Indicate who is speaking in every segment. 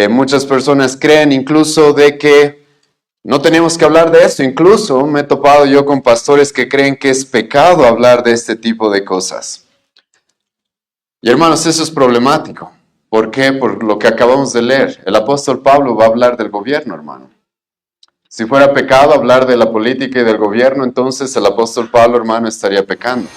Speaker 1: Muchas personas creen incluso de que no tenemos que hablar de esto. Incluso me he topado yo con pastores que creen que es pecado hablar de este tipo de cosas. Y hermanos, eso es problemático. ¿Por qué? Por lo que acabamos de leer. El apóstol Pablo va a hablar del gobierno, hermano. Si fuera pecado hablar de la política y del gobierno, entonces el apóstol Pablo, hermano, estaría pecando.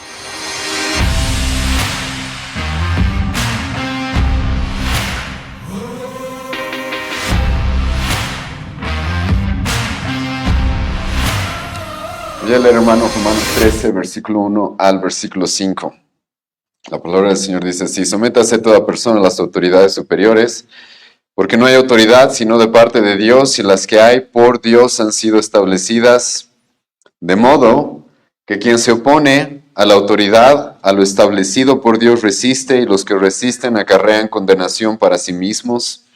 Speaker 1: Voy a leer, hermano, Romanos 13, versículo 1 al versículo 5. La palabra del Señor dice así: sométase toda persona a las autoridades superiores, porque no hay autoridad sino de parte de Dios, y las que hay por Dios han sido establecidas, de modo que quien se opone a la autoridad, a lo establecido por Dios, resiste, y los que resisten acarrean condenación para sí mismos.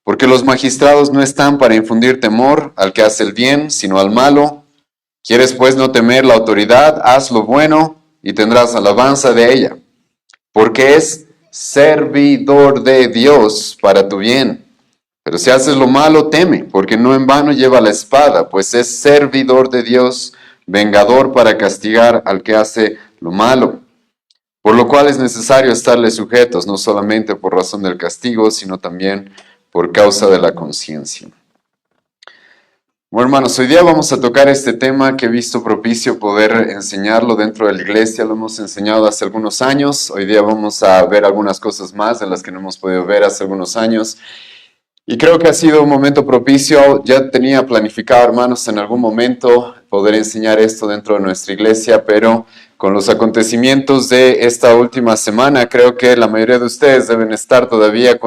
Speaker 1: Porque los magistrados no están para infundir temor al que hace el bien, sino al malo. ¿Quieres pues no temer la autoridad? Haz lo bueno y tendrás alabanza de ella, porque es servidor de Dios para tu bien. Pero si haces lo malo, teme, porque no en vano lleva la espada, pues es servidor de Dios, vengador para castigar al que hace lo malo. Por lo cual es necesario estarle sujetos, no solamente por razón del castigo, sino también por causa de la conciencia. Bueno, hermanos, hoy día vamos a tocar este tema que he visto propicio poder enseñarlo dentro de la iglesia. Lo hemos enseñado hace algunos años. Hoy día vamos a ver algunas cosas más de las que no hemos podido ver hace algunos años. Y creo que ha sido un momento propicio. Ya tenía planificado, hermanos, en algún momento poder enseñar esto dentro de nuestra iglesia, pero con los acontecimientos de esta última semana, creo que la mayoría de ustedes deben estar todavía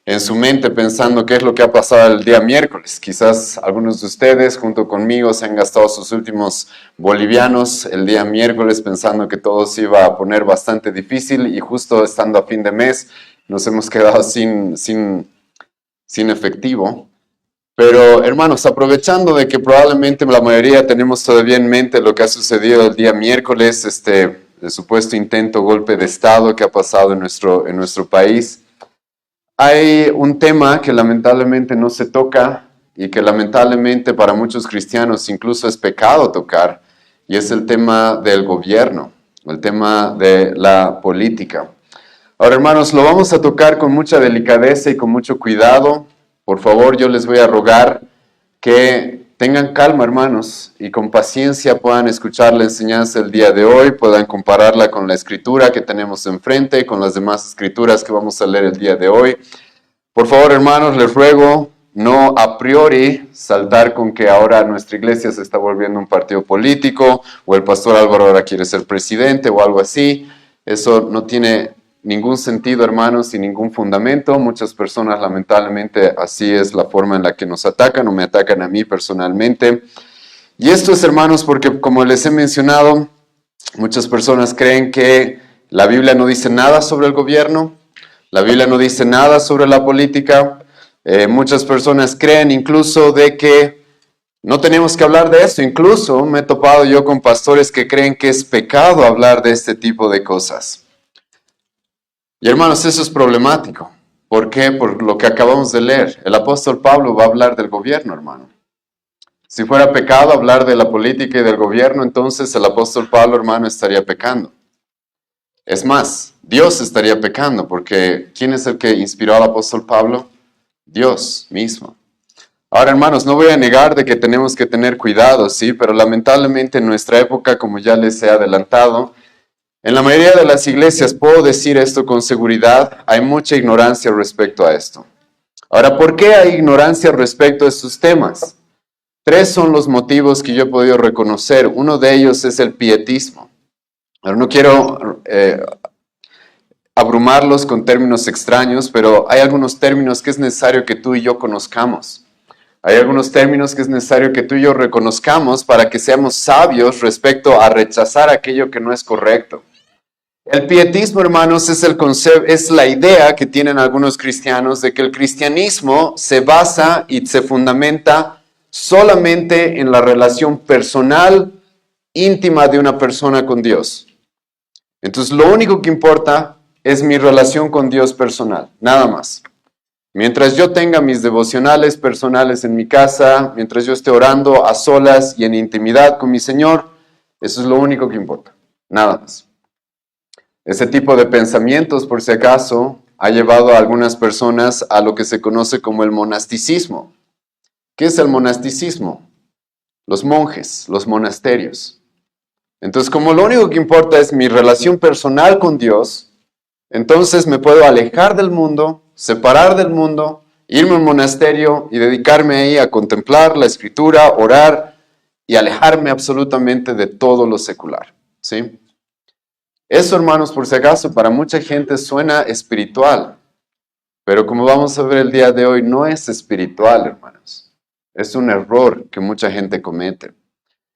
Speaker 1: en su mente pensando qué es lo que ha pasado el día miércoles. Quizás algunos de ustedes junto conmigo se han gastado sus últimos bolivianos el día miércoles pensando que todo se iba a poner bastante difícil, y justo estando a fin de mes nos hemos quedado sin efectivo. Pero hermanos, aprovechando de que probablemente la mayoría tenemos todavía en mente lo que ha sucedido el día miércoles, el supuesto intento golpe de Estado que ha pasado en nuestro país, hay un tema que lamentablemente no se toca y que lamentablemente para muchos cristianos incluso es pecado tocar, y es el tema del gobierno, el tema de la política. Ahora, hermanos, lo vamos a tocar con mucha delicadeza y con mucho cuidado. Por favor, yo les voy a rogar que tengan calma, hermanos, y con paciencia puedan escuchar la enseñanza del día de hoy, puedan compararla con la escritura que tenemos enfrente, con las demás escrituras que vamos a leer el día de hoy. Por favor, hermanos, les ruego no a priori saltar con que ahora nuestra iglesia se está volviendo un partido político, o el pastor Álvaro ahora quiere ser presidente o algo así. Eso no tiene ningún sentido, hermanos, y ningún fundamento. Muchas personas, lamentablemente, así es la forma en la que nos atacan, o me atacan a mí personalmente. Y esto es, hermanos, porque como les he mencionado, muchas personas creen que la Biblia no dice nada sobre el gobierno, la Biblia no dice nada sobre la política. Muchas personas creen incluso de que no tenemos que hablar de esto. Incluso me he topado yo con pastores que creen que es pecado hablar de este tipo de cosas. Y hermanos, eso es problemático. ¿Por qué? Por lo que acabamos de leer. El apóstol Pablo va a hablar del gobierno, hermano. Si fuera pecado hablar de la política y del gobierno, entonces el apóstol Pablo, hermano, estaría pecando. Es más, Dios estaría pecando, porque ¿quién es el que inspiró al apóstol Pablo? Dios mismo. Ahora, hermanos, no voy a negar de que tenemos que tener cuidado, sí, pero lamentablemente en nuestra época, como ya les he adelantado, en la mayoría de las iglesias, puedo decir esto con seguridad, hay mucha ignorancia respecto a esto. Ahora, ¿por qué hay ignorancia respecto a estos temas? 3 son los motivos que yo he podido reconocer. Uno de ellos es el pietismo. Ahora, no quiero abrumarlos con términos extraños, pero hay algunos términos que es necesario que tú y yo conozcamos. Hay algunos términos que es necesario que tú y yo reconozcamos para que seamos sabios respecto a rechazar aquello que no es correcto. El pietismo, hermanos, es la idea que tienen algunos cristianos de que el cristianismo se basa y se fundamenta solamente en la relación personal, íntima de una persona con Dios. Entonces, lo único que importa es mi relación con Dios personal, nada más. Mientras yo tenga mis devocionales personales en mi casa, mientras yo esté orando a solas y en intimidad con mi Señor, eso es lo único que importa, nada más. Ese tipo de pensamientos, por si acaso, ha llevado a algunas personas a lo que se conoce como el monasticismo. ¿Qué es el monasticismo? Los monjes, los monasterios. Entonces, como lo único que importa es mi relación personal con Dios, entonces me puedo alejar del mundo, separar del mundo, irme a un monasterio y dedicarme ahí a contemplar la escritura, orar y alejarme absolutamente de todo lo secular, ¿sí? Eso, hermanos, por si acaso, para mucha gente suena espiritual, pero como vamos a ver el día de hoy, no es espiritual, hermanos. Es un error que mucha gente comete.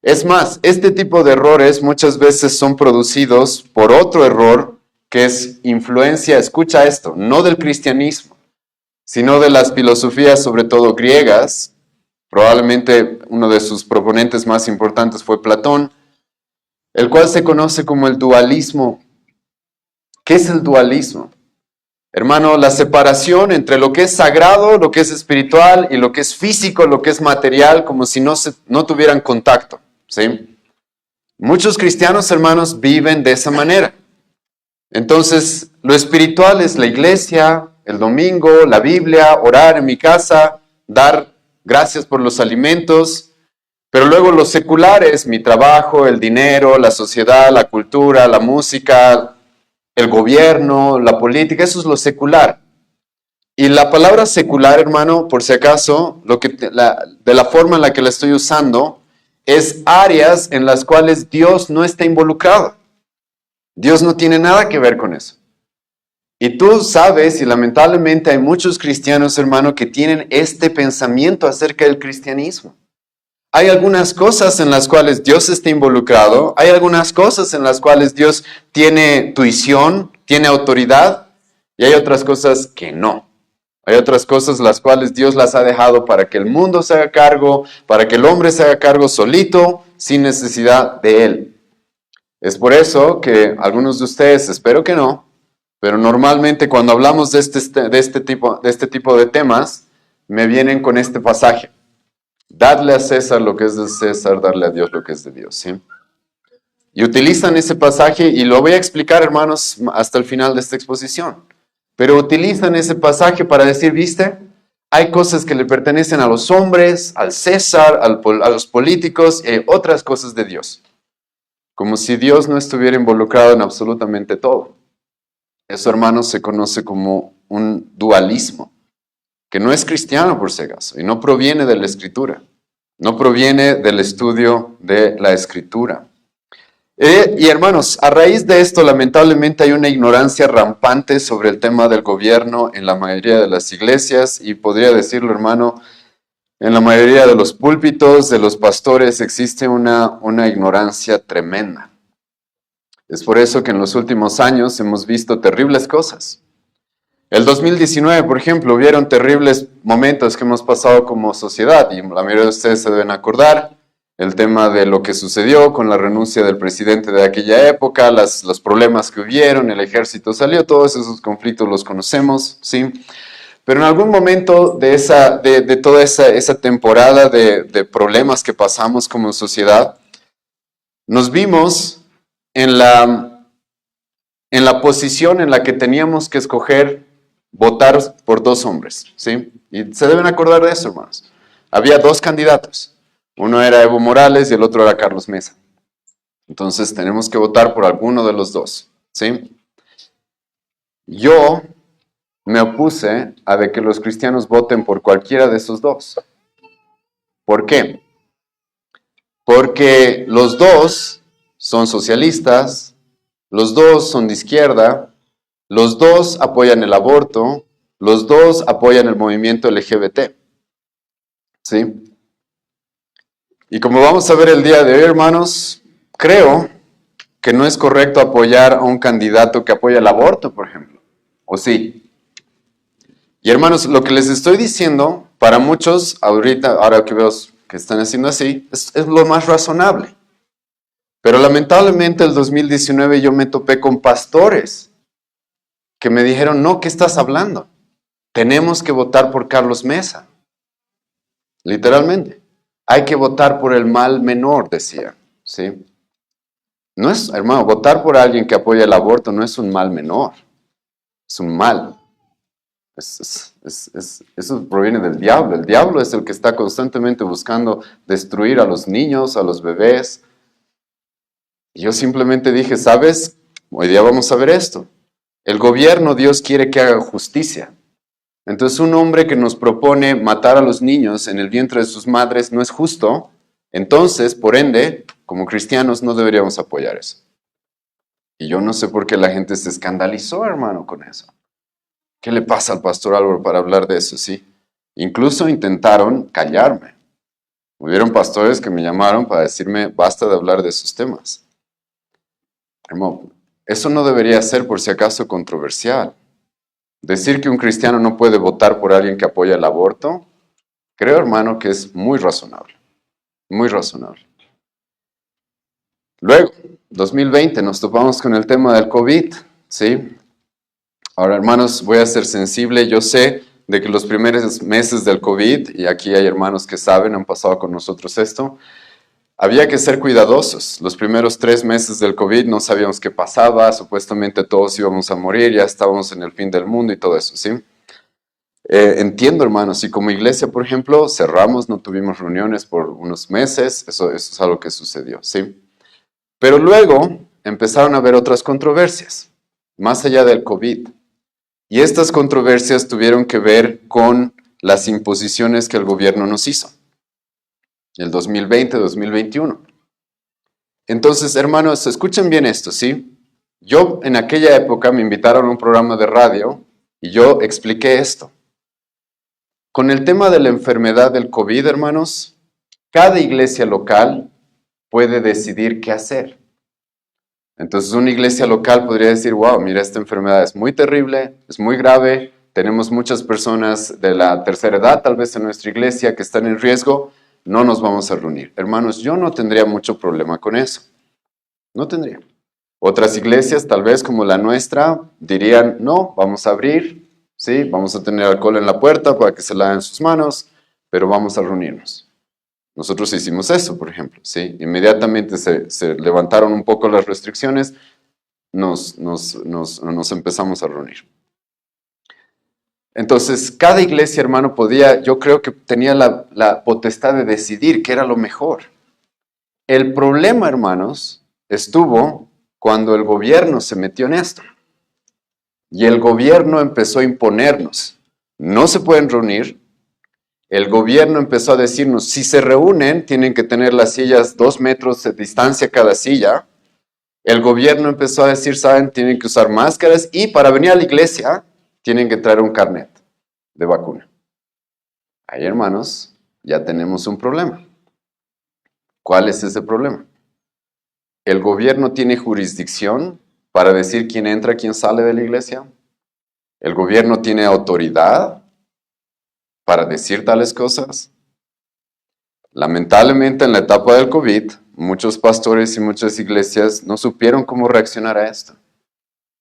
Speaker 1: Es más, este tipo de errores muchas veces son producidos por otro error que es influencia, escucha esto, no del cristianismo, sino de las filosofías, sobre todo griegas. Probablemente uno de sus proponentes más importantes fue Platón, el cual se conoce como el dualismo. ¿Qué es el dualismo? Hermano, la separación entre lo que es sagrado, lo que es espiritual y lo que es físico, lo que es material, como si no tuvieran contacto, ¿sí? Muchos cristianos, hermanos, viven de esa manera. Entonces, lo espiritual es la iglesia, el domingo, la Biblia, orar en mi casa, dar gracias por los alimentos, pero luego lo secular es mi trabajo, el dinero, la sociedad, la cultura, la música, el gobierno, la política, eso es lo secular. Y la palabra secular, hermano, por si acaso, de la forma en la que la estoy usando, es áreas en las cuales Dios no está involucrado. Dios no tiene nada que ver con eso. Y tú sabes, y lamentablemente hay muchos cristianos, hermano, que tienen este pensamiento acerca del cristianismo. Hay algunas cosas en las cuales Dios está involucrado, hay algunas cosas en las cuales Dios tiene tuición, tiene autoridad, y hay otras cosas que no. Hay otras cosas las cuales Dios las ha dejado para que el mundo se haga cargo, para que el hombre se haga cargo solito, sin necesidad de él. Es por eso que algunos de ustedes, espero que no, pero normalmente cuando hablamos de este tipo de temas, me vienen con este pasaje. Dadle a César lo que es de César, darle a Dios lo que es de Dios, ¿sí? Y utilizan ese pasaje, y lo voy a explicar, hermanos, hasta el final de esta exposición. Pero utilizan ese pasaje para decir, ¿viste? Hay cosas que le pertenecen a los hombres, al César, a los políticos, y hay otras cosas de Dios. Como si Dios no estuviera involucrado en absolutamente todo. Eso, hermanos, se conoce como un dualismo, que no es cristiano por si acaso, y no proviene de la Escritura, no proviene del estudio de la Escritura. Y hermanos, a raíz de esto, lamentablemente hay una ignorancia rampante sobre el tema del gobierno en la mayoría de las iglesias, y podría decirlo, hermano, en la mayoría de los púlpitos, de los pastores, existe una ignorancia tremenda. Es por eso que en los últimos años hemos visto terribles cosas. El 2019, por ejemplo, hubieron terribles momentos que hemos pasado como sociedad, y la mayoría de ustedes se deben acordar, el tema de lo que sucedió con la renuncia del presidente de aquella época, los problemas que hubieron, el ejército salió, todos esos conflictos los conocemos, ¿sí? Pero en algún momento de toda esa temporada de problemas que pasamos como sociedad, nos vimos en la posición en la que teníamos que escoger votar por dos hombres, ¿sí? Y se deben acordar de eso, hermanos. Había dos candidatos. Uno era Evo Morales y el otro era Carlos Mesa. Entonces tenemos que votar por alguno de los dos, ¿sí? Yo me opuse a de que los cristianos voten por cualquiera de esos dos. ¿Por qué? Porque los dos son socialistas, los dos son de izquierda, los dos apoyan el aborto, los dos apoyan el movimiento LGBT. ¿Sí? Y como vamos a ver el día de hoy, hermanos, creo que no es correcto apoyar a un candidato que apoya el aborto, por ejemplo. ¿O sí? Y hermanos, lo que les estoy diciendo, para muchos, ahora que veo que están haciendo así, es lo más razonable. Pero lamentablemente el 2019 yo me topé con pastores que me dijeron, no, ¿qué estás hablando? tenemos que votar por Carlos Mesa. Literalmente. Hay que votar por el mal menor, decía. ¿Sí? No es, hermano, votar por alguien que apoya el aborto no es un mal menor. Es un mal. Eso proviene del diablo. El diablo es el que está constantemente buscando destruir a los niños, a los bebés. Y yo simplemente dije, ¿sabes? Hoy día vamos a ver esto. El gobierno, Dios quiere que haga justicia. Entonces un hombre que nos propone matar a los niños en el vientre de sus madres no es justo. Entonces, por ende, como cristianos no deberíamos apoyar eso. Y yo no sé por qué la gente se escandalizó, hermano, con eso. ¿Qué le pasa al pastor Álvaro para hablar de eso? Sí. Incluso intentaron callarme. Hubieron pastores que me llamaron para decirme, basta de hablar de esos temas. Hermano, eso no debería ser por si acaso controversial. Decir que un cristiano no puede votar por alguien que apoya el aborto, creo, hermano, que es muy razonable. Muy razonable. Luego, 2020, nos topamos con el tema del COVID, ¿sí? Ahora, hermanos, voy a ser sensible. Yo sé de que los primeros meses del COVID, y aquí hay hermanos que saben, han pasado con nosotros esto, había que ser cuidadosos. Los primeros 3 meses del COVID no sabíamos qué pasaba, supuestamente todos íbamos a morir, ya estábamos en el fin del mundo y todo eso, ¿sí? Entiendo, hermanos, si como iglesia, por ejemplo, cerramos, no tuvimos reuniones por unos meses, eso es algo que sucedió, ¿sí? Pero luego empezaron a haber otras controversias, más allá del COVID. Y estas controversias tuvieron que ver con las imposiciones que el gobierno nos hizo, el 2020-2021. Entonces, hermanos, escuchen bien esto, ¿sí? Yo en aquella época me invitaron a un programa de radio y yo expliqué esto. Con el tema de la enfermedad del COVID, hermanos, cada iglesia local puede decidir qué hacer. Entonces una iglesia local podría decir, wow, mira, esta enfermedad es muy terrible, es muy grave, tenemos muchas personas de la tercera edad tal vez en nuestra iglesia que están en riesgo, no nos vamos a reunir. Hermanos, yo no tendría mucho problema con eso, no tendría. Otras iglesias, tal vez como la nuestra, dirían, no, vamos a abrir, ¿sí? Vamos a tener alcohol en la puerta para que se laven sus manos, pero vamos a reunirnos. Nosotros hicimos eso, por ejemplo, ¿sí? Inmediatamente se levantaron un poco las restricciones, nos empezamos a reunir. Entonces, cada iglesia, hermano, podía, yo creo que tenía la potestad de decidir qué era lo mejor. El problema, hermanos, estuvo cuando el gobierno se metió en esto. Y el gobierno empezó a imponernos. No se pueden reunir. El gobierno empezó a decirnos, si se reúnen, tienen que tener las sillas 2 metros de distancia cada silla. El gobierno empezó a decir, saben, tienen que usar máscaras y para venir a la iglesia tienen que traer un carnet de vacuna. Ahí, hermanos, ya tenemos un problema. ¿Cuál es ese problema? ¿El gobierno tiene jurisdicción para decir quién entra, quién sale de la iglesia? ¿El gobierno tiene autoridad para decir tales cosas? Lamentablemente, en la etapa del COVID, muchos pastores y muchas iglesias no supieron cómo reaccionar a esto.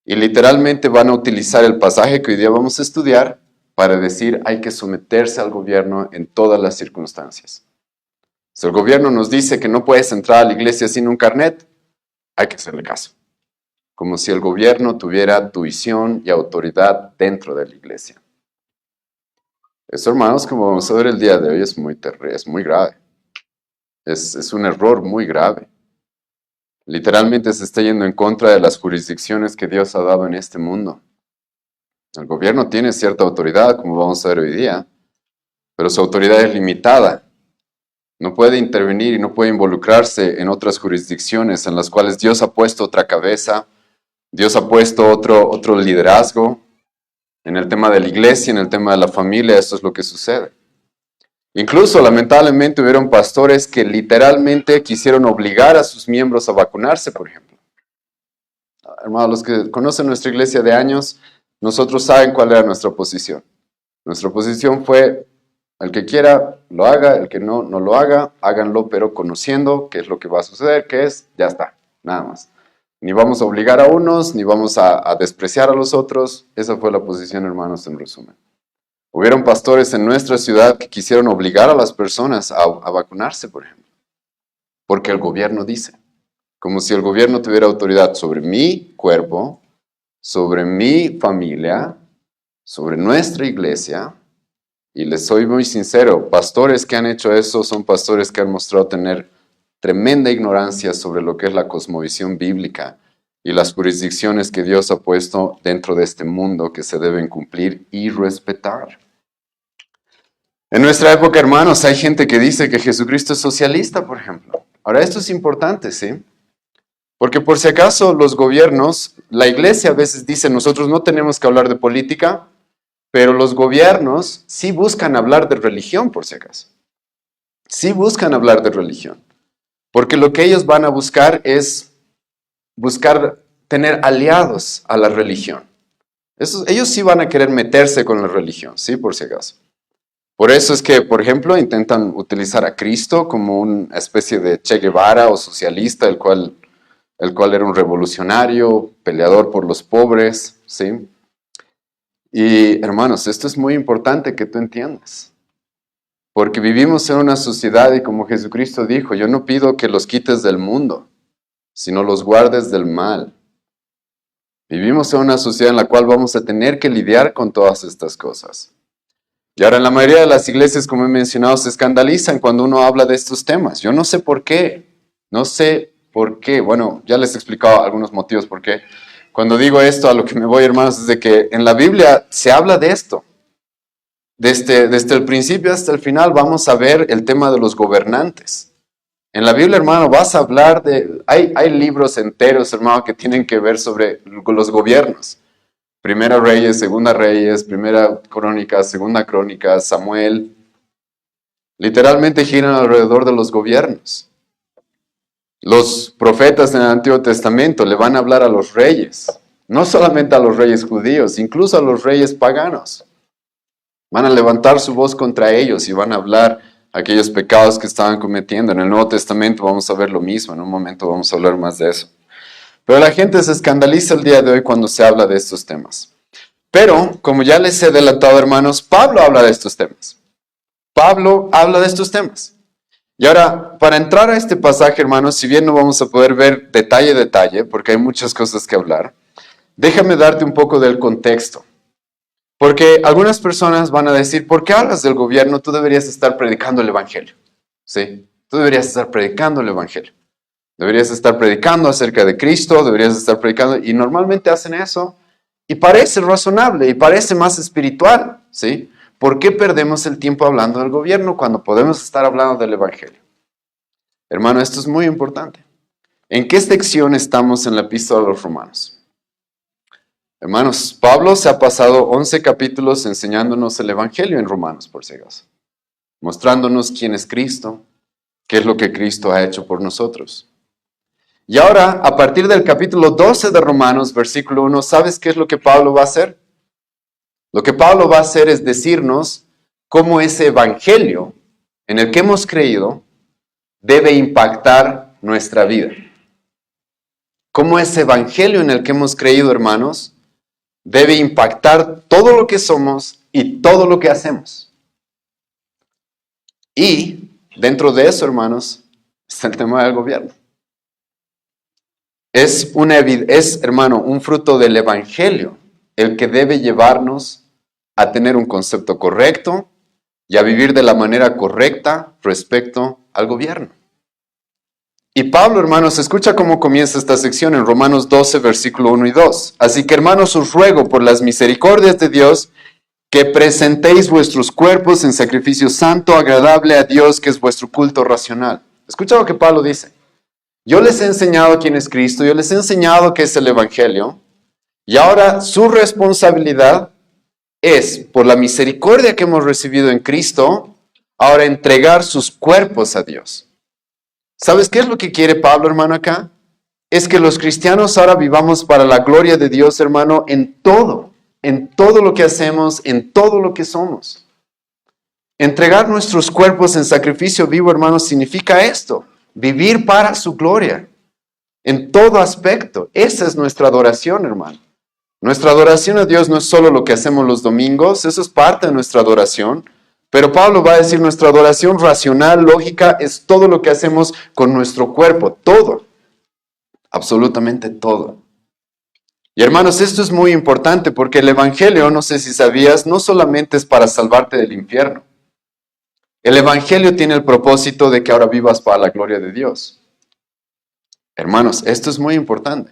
Speaker 1: Y literalmente van a utilizar el pasaje que hoy día vamos a estudiar para decir hay que someterse al gobierno en todas las circunstancias. Si el gobierno nos dice que no puedes entrar a la iglesia sin un carnet, hay que hacerle caso. Como si el gobierno tuviera tuición y autoridad dentro de la iglesia. Eso, hermanos, como vamos a ver el día de hoy, es muy grave. Es un error muy grave. Literalmente se está yendo en contra de las jurisdicciones que Dios ha dado en este mundo. El gobierno tiene cierta autoridad, como vamos a ver hoy día, pero su autoridad es limitada. No puede intervenir y no puede involucrarse en otras jurisdicciones en las cuales Dios ha puesto otra cabeza, Dios ha puesto otro liderazgo. En el tema de la iglesia, en el tema de la familia, esto es lo que sucede. Incluso, lamentablemente, hubieron pastores que literalmente quisieron obligar a sus miembros a vacunarse, por ejemplo. Hermanos, los que conocen nuestra iglesia de años, nosotros saben cuál era nuestra posición. Nuestra posición fue, el que quiera lo haga, el que no, no lo haga, háganlo, pero conociendo qué es lo que va a suceder, qué es, ya está, nada más. Ni vamos a obligar a unos, ni vamos a despreciar a los otros. Esa fue la posición, hermanos, en resumen. Hubieron pastores en nuestra ciudad que quisieron obligar a las personas a vacunarse, por ejemplo, porque el gobierno dice, como si el gobierno tuviera autoridad sobre mi cuerpo, sobre mi familia, sobre nuestra iglesia. Y les soy muy sincero, pastores que han hecho eso son pastores que han mostrado tener tremenda ignorancia sobre lo que es la cosmovisión bíblica y las jurisdicciones que Dios ha puesto dentro de este mundo que se deben cumplir y respetar. En nuestra época, hermanos, hay gente que dice que Jesucristo es socialista, por ejemplo. Ahora, esto es importante, ¿sí? Porque por si acaso los gobiernos, la iglesia a veces dice, nosotros no tenemos que hablar de política, pero los gobiernos sí buscan hablar de religión, por si acaso. Sí buscan hablar de religión. Porque lo que ellos van a buscar es buscar tener aliados a la religión. Ellos sí van a querer meterse con la religión, sí, por si acaso. Por eso es que, por ejemplo, intentan utilizar a Cristo como una especie de Che Guevara o socialista, el cual era un revolucionario, peleador por los pobres, ¿sí? Y hermanos, esto es muy importante que tú entiendas. Porque vivimos en una sociedad y como Jesucristo dijo, yo no pido que los quites del mundo, sino los guardes del mal. Vivimos en una sociedad en la cual vamos a tener que lidiar con todas estas cosas. Y ahora en la mayoría de las iglesias, como he mencionado, se escandalizan cuando uno habla de estos temas. Yo no sé por qué. No sé por qué. Bueno, ya les he explicado algunos motivos por qué. Cuando digo esto, a lo que me voy, hermanos, es de que en la Biblia se habla de esto. Desde el principio hasta el final vamos a ver el tema de los gobernantes. En la Biblia, hermano, vas a hablar de... Hay libros enteros, hermano, que tienen que ver sobre los gobiernos. Primera Reyes, Segunda Reyes, Primera Crónicas, Segunda Crónicas, Samuel. Literalmente giran alrededor de los gobiernos. Los profetas en el Antiguo Testamento le van a hablar a los reyes. No solamente a los reyes judíos, incluso a los reyes paganos. Van a levantar su voz contra ellos y van a hablar aquellos pecados que estaban cometiendo. En el Nuevo Testamento vamos a ver lo mismo. En un momento vamos a hablar más de eso. Pero la gente se escandaliza el día de hoy cuando se habla de estos temas. Pero, como ya les he delatado, hermanos, Pablo habla de estos temas. Pablo habla de estos temas. Y ahora, para entrar a este pasaje, hermanos, si bien no vamos a poder ver detalle a detalle, porque hay muchas cosas que hablar, déjame darte un poco del contexto. Porque algunas personas van a decir, ¿por qué hablas del gobierno? Tú deberías estar predicando el evangelio. ¿Sí? Tú deberías estar predicando el evangelio. Deberías estar predicando acerca de Cristo, deberías estar predicando, y normalmente hacen eso, y parece razonable, y parece más espiritual, ¿sí? ¿Por qué perdemos el tiempo hablando del gobierno cuando podemos estar hablando del evangelio? Hermano, esto es muy importante. ¿En qué sección estamos en la epístola a los Romanos? Hermanos, Pablo se ha pasado 11 capítulos enseñándonos el evangelio en Romanos, por si acaso, mostrándonos quién es Cristo, qué es lo que Cristo ha hecho por nosotros. Y ahora, a partir del capítulo 12 de Romanos, versículo 1, ¿sabes qué es lo que Pablo va a hacer? Lo que Pablo va a hacer es decirnos cómo ese evangelio en el que hemos creído debe impactar nuestra vida. Cómo ese evangelio en el que hemos creído, hermanos, debe impactar todo lo que somos y todo lo que hacemos. Y dentro de eso, hermanos, está el tema del gobierno. Es, hermano, un fruto del evangelio el que debe llevarnos a tener un concepto correcto y a vivir de la manera correcta respecto al gobierno. Y Pablo, hermanos, escucha cómo comienza esta sección en Romanos 12, versículo 1 y 2. Así que, hermanos, os ruego por las misericordias de Dios que presentéis vuestros cuerpos en sacrificio santo, agradable a Dios, que es vuestro culto racional. Escucha lo que Pablo dice. Yo les he enseñado quién es Cristo, yo les he enseñado qué es el evangelio, y ahora su responsabilidad es, por la misericordia que hemos recibido en Cristo, ahora entregar sus cuerpos a Dios. ¿Sabes qué es lo que quiere Pablo, hermano, acá? Es que los cristianos ahora vivamos para la gloria de Dios, hermano, en todo lo que hacemos, en todo lo que somos. Entregar nuestros cuerpos en sacrificio vivo, hermano, significa esto, vivir para su gloria, en todo aspecto. Esa es nuestra adoración, hermano. Nuestra adoración a Dios no es solo lo que hacemos los domingos, eso es parte de nuestra adoración. Pero Pablo va a decir, nuestra adoración racional, lógica, es todo lo que hacemos con nuestro cuerpo, todo, absolutamente todo. Y hermanos, esto es muy importante porque el Evangelio, no sé si sabías, no solamente es para salvarte del infierno. El Evangelio tiene el propósito de que ahora vivas para la gloria de Dios. Hermanos, esto es muy importante.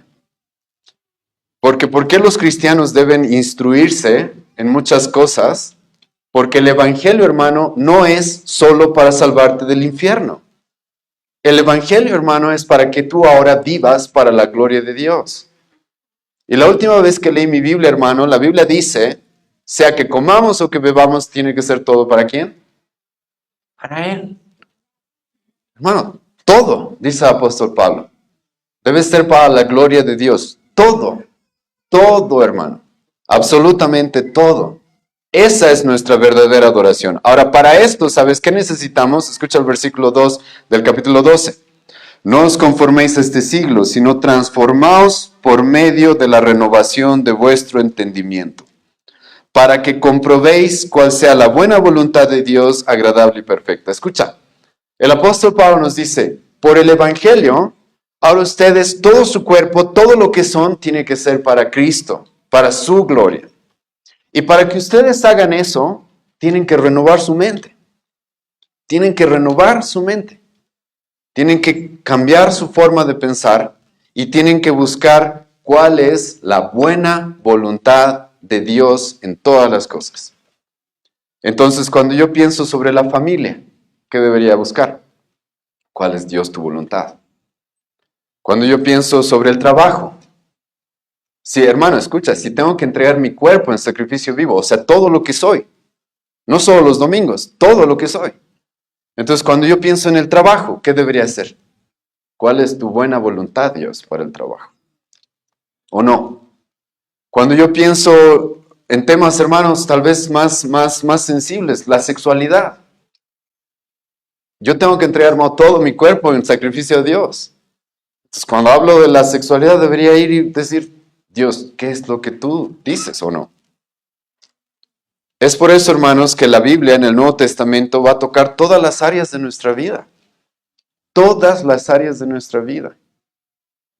Speaker 1: Porque ¿por qué los cristianos deben instruirse en muchas cosas? Porque el Evangelio, hermano, no es solo para salvarte del infierno. El Evangelio, hermano, es para que tú ahora vivas para la gloria de Dios. Y la última vez que leí mi Biblia, hermano, la Biblia dice, sea que comamos o que bebamos, tiene que ser todo ¿para quién? Para Él. Hermano, todo, dice el apóstol Pablo, debe ser para la gloria de Dios. Todo, todo, hermano, absolutamente todo. Esa es nuestra verdadera adoración. Ahora, para esto, ¿sabes qué necesitamos? Escucha el versículo 2 del capítulo 12. No os conforméis a este siglo, sino transformaos por medio de la renovación de vuestro entendimiento, para que comprobéis cuál sea la buena voluntad de Dios, agradable y perfecta. Escucha, el apóstol Pablo nos dice, por el Evangelio, ahora ustedes, todo su cuerpo, todo lo que son, tiene que ser para Cristo, para su gloria. Y para que ustedes hagan eso, tienen que renovar su mente. Tienen que renovar su mente. Tienen que cambiar su forma de pensar y tienen que buscar cuál es la buena voluntad de Dios en todas las cosas. Entonces, cuando yo pienso sobre la familia, ¿qué debería buscar? ¿Cuál es Dios tu voluntad? Cuando yo pienso sobre el trabajo, sí, hermano, escucha, si tengo que entregar mi cuerpo en sacrificio vivo, o sea, todo lo que soy, no solo los domingos, todo lo que soy. Entonces, cuando yo pienso en el trabajo, ¿qué debería hacer? ¿Cuál es tu buena voluntad, Dios, para el trabajo? ¿O no? Cuando yo pienso en temas, hermanos, tal vez más sensibles, la sexualidad. Yo tengo que entregarme todo mi cuerpo en sacrificio a Dios. Entonces, cuando hablo de la sexualidad, debería ir y decir, Dios, ¿qué es lo que tú dices o no? Es por eso, hermanos, que la Biblia en el Nuevo Testamento va a tocar todas las áreas de nuestra vida. Todas las áreas de nuestra vida.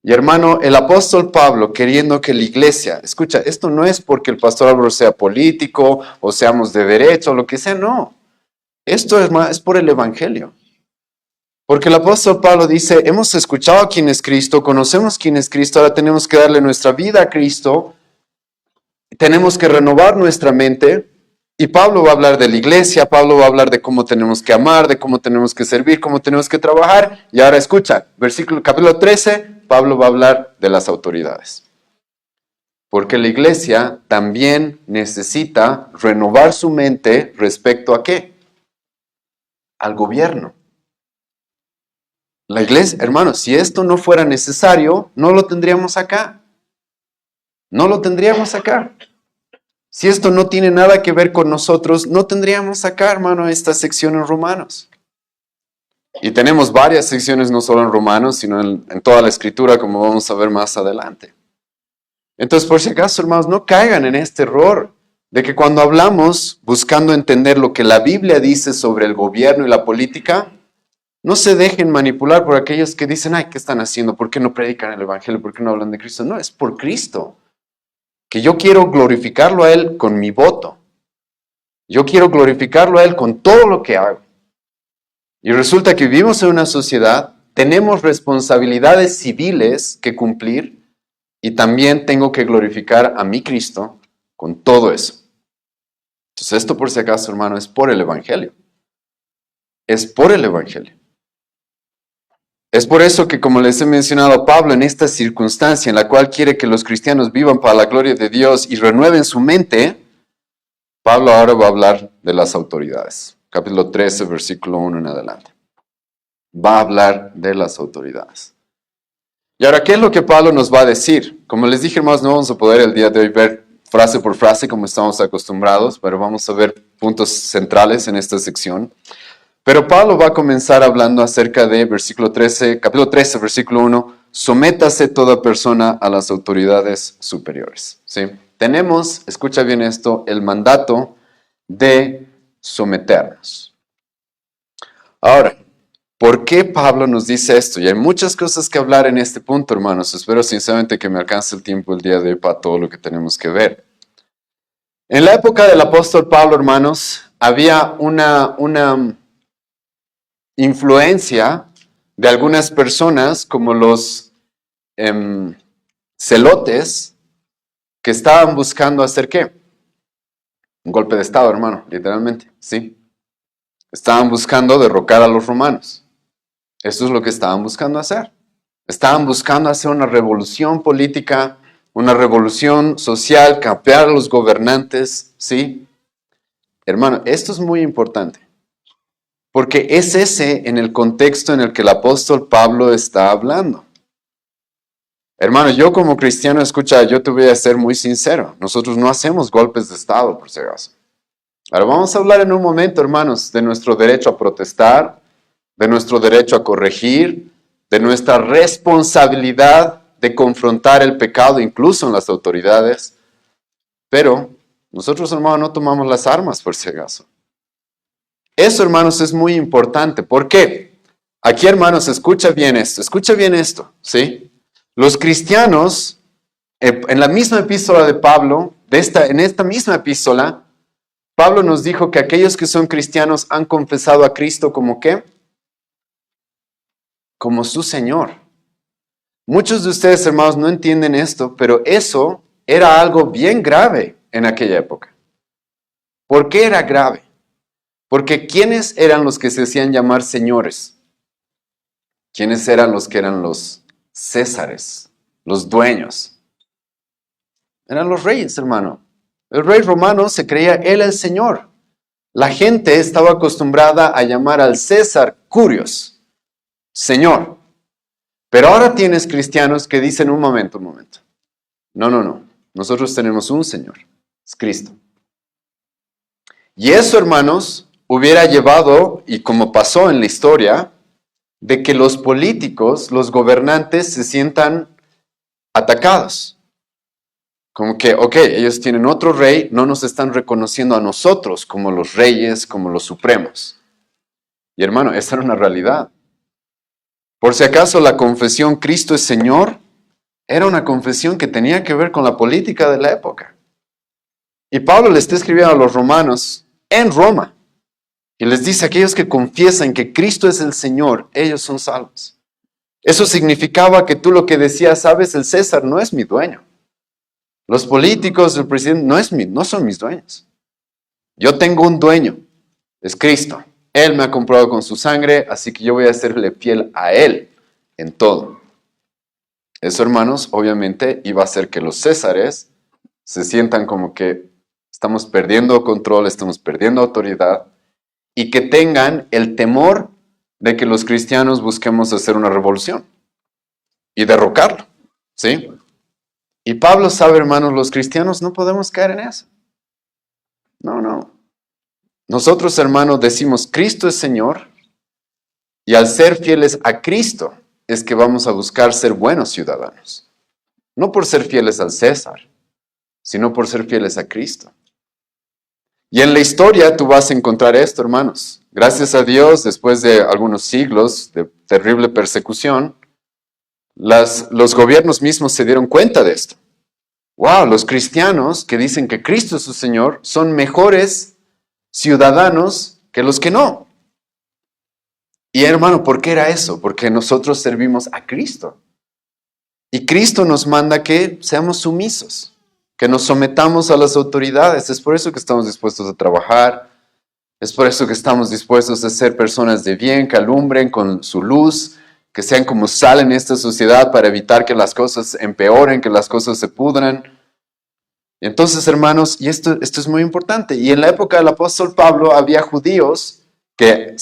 Speaker 1: Y hermano, el apóstol Pablo queriendo que la iglesia, escucha, esto no es porque el pastor Álvaro sea político o seamos de derecha o lo que sea, no. Esto es por el Evangelio. Porque el apóstol Pablo dice, hemos escuchado quién es Cristo, conocemos quién es Cristo, ahora tenemos que darle nuestra vida a Cristo, tenemos que renovar nuestra mente. Y Pablo va a hablar de la iglesia, Pablo va a hablar de cómo tenemos que amar, de cómo tenemos que servir, cómo tenemos que trabajar. Y ahora escucha, capítulo 13, Pablo va a hablar de las autoridades. Porque la iglesia también necesita renovar su mente respecto a ¿qué? Al gobierno. La iglesia, hermanos, si esto no fuera necesario, no lo tendríamos acá. No lo tendríamos acá. Si esto no tiene nada que ver con nosotros, no tendríamos acá, hermano, esta sección en Romanos. Y tenemos varias secciones, no solo en Romanos, sino en toda la Escritura, como vamos a ver más adelante. Entonces, por si acaso, hermanos, no caigan en este error de que cuando hablamos buscando entender lo que la Biblia dice sobre el gobierno y la política, no se dejen manipular por aquellos que dicen, ay, ¿qué están haciendo? ¿Por qué no predican el Evangelio? ¿Por qué no hablan de Cristo? No, es por Cristo. Que yo quiero glorificarlo a Él con mi voto. Yo quiero glorificarlo a Él con todo lo que hago. Y resulta que vivimos en una sociedad, tenemos responsabilidades civiles que cumplir y también tengo que glorificar a mi Cristo con todo eso. Entonces esto por si acaso, hermano, es por el Evangelio. Es por el Evangelio. Es por eso que, como les he mencionado a Pablo, en esta circunstancia en la cual quiere que los cristianos vivan para la gloria de Dios y renueven su mente, Pablo ahora va a hablar de las autoridades. Capítulo 13, versículo 1 en adelante. Va a hablar de las autoridades. Y ahora, ¿qué es lo que Pablo nos va a decir? Como les dije, hermanos, no vamos a poder el día de hoy ver frase por frase como estamos acostumbrados, pero vamos a ver puntos centrales en esta sección. Pero Pablo va a comenzar hablando acerca de capítulo 13, versículo 1, sométase toda persona a las autoridades superiores. ¿Sí? Tenemos, escucha bien esto, el mandato de someternos. Ahora, ¿por qué Pablo nos dice esto? Y hay muchas cosas que hablar en este punto, hermanos. Espero sinceramente que me alcance el tiempo el día de hoy para todo lo que tenemos que ver. En la época del apóstol Pablo, hermanos, había una influencia de algunas personas como los celotes que estaban buscando hacer ¿qué? Un golpe de estado, hermano, literalmente, ¿sí? Estaban buscando derrocar a los romanos. Eso es lo que estaban buscando hacer. Estaban buscando hacer una revolución política, una revolución social, cambiar a los gobernantes, ¿sí? Hermano, esto es muy importante. Porque es ese en el contexto en el que el apóstol Pablo está hablando. Hermano, yo como cristiano, escucha, yo te voy a ser muy sincero. Nosotros no hacemos golpes de estado, por si acaso. Ahora vamos a hablar en un momento, hermanos, de nuestro derecho a protestar, de nuestro derecho a corregir, de nuestra responsabilidad de confrontar el pecado, incluso en las autoridades. Pero nosotros, hermanos, no tomamos las armas, por si acaso. Eso, hermanos, es muy importante. ¿Por qué? Aquí, hermanos, escucha bien esto, ¿sí? Los cristianos, en la misma epístola de Pablo, en esta misma epístola, Pablo nos dijo que aquellos que son cristianos han confesado a Cristo como ¿qué? Como su Señor. Muchos de ustedes, hermanos, no entienden esto, pero eso era algo bien grave en aquella época. ¿Por qué era grave? Porque ¿quiénes eran los que se hacían llamar señores? ¿Quiénes eran los césares, los dueños? Eran los reyes, hermano. El rey romano se creía él el señor. La gente estaba acostumbrada a llamar al César Curios, señor. Pero ahora tienes cristianos que dicen un momento. No. Nosotros tenemos un Señor, es Cristo. Y eso, hermanos, hubiera llevado, y como pasó en la historia, de que los políticos, los gobernantes se sientan atacados. Como que, ok, ellos tienen otro rey, no nos están reconociendo a nosotros como los reyes, como los supremos. Y hermano, esa era una realidad. Por si acaso la confesión Cristo es Señor era una confesión que tenía que ver con la política de la época. Y Pablo le está escribiendo a los romanos en Roma. Y les dice a aquellos que confiesan que Cristo es el Señor, ellos son salvos. Eso significaba que tú lo que decías, sabes, el César no es mi dueño. Los políticos, el presidente, no son mis dueños. Yo tengo un dueño, es Cristo. Él me ha comprado con su sangre, así que yo voy a serle fiel a Él en todo. Eso, hermanos, obviamente iba a hacer que los césares se sientan como que estamos perdiendo control, estamos perdiendo autoridad, y que tengan el temor de que los cristianos busquemos hacer una revolución y derrocarlo, ¿sí? Y Pablo sabe, hermanos, los cristianos no podemos caer en eso. No. Nosotros, hermanos, decimos Cristo es Señor, y al ser fieles a Cristo es que vamos a buscar ser buenos ciudadanos. No por ser fieles al César, sino por ser fieles a Cristo. Y en la historia tú vas a encontrar esto, hermanos. Gracias a Dios, después de algunos siglos de terrible persecución, los gobiernos mismos se dieron cuenta de esto. Wow, los cristianos que dicen que Cristo es su Señor son mejores ciudadanos que los que no. Y hermano, ¿por qué era eso? Porque nosotros servimos a Cristo. Y Cristo nos manda que seamos sumisos, que nos sometamos a las autoridades. Es por eso que estamos dispuestos a trabajar. Es por eso que estamos dispuestos a ser personas de bien, que alumbren con su luz, que sean como sal en esta sociedad para evitar que las cosas empeoren, que las cosas se pudran. Y entonces, hermanos, y esto es muy importante. Y en la época del apóstol Pablo había judíos que